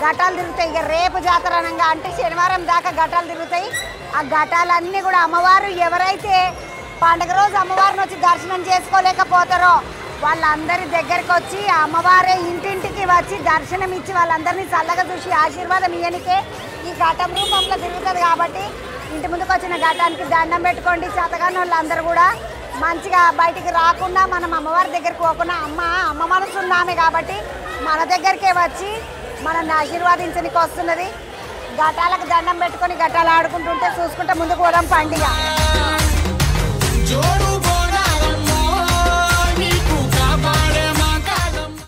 ఘటాలు తిరుగుతాయి. ఇక రేపు జాతర అనగా అంటే శనివారం దాకా ఘటాలు తిరుగుతాయి. ఆ ఘటాలన్నీ కూడా అమ్మవారు ఎవరైతే పండుగ రోజు అమ్మవారిని వచ్చి దర్శనం చేసుకోలేకపోతారో వాళ్ళందరి దగ్గరికి వచ్చి అమ్మవారే ఇంటింటికి వచ్చి దర్శనం ఇచ్చి వాళ్ళందరినీ చల్లగా చూసి ఆశీర్వాదం ఇయ్యనికే ఈ ఘటం రూపంలో తిరుగుతుంది. కాబట్టి ఇంటి ముందుకు వచ్చిన ఘటానికి దండం పెట్టుకోండి. చేతగాని వాళ్ళందరూ కూడా మంచిగా బయటికి రాకుండా మనం అమ్మవారి దగ్గరికి పోకుండా అమ్మ మనసు ఉన్నామే కాబట్టి మన దగ్గరికే వచ్చి మనల్ని ఆశీర్వాదించడానికి వస్తున్నది. ఘటాలకు దండం పెట్టుకొని ఘటాలు ఆడుకుంటుంటే చూసుకుంటే ముందుకు పోదాం పండుగ.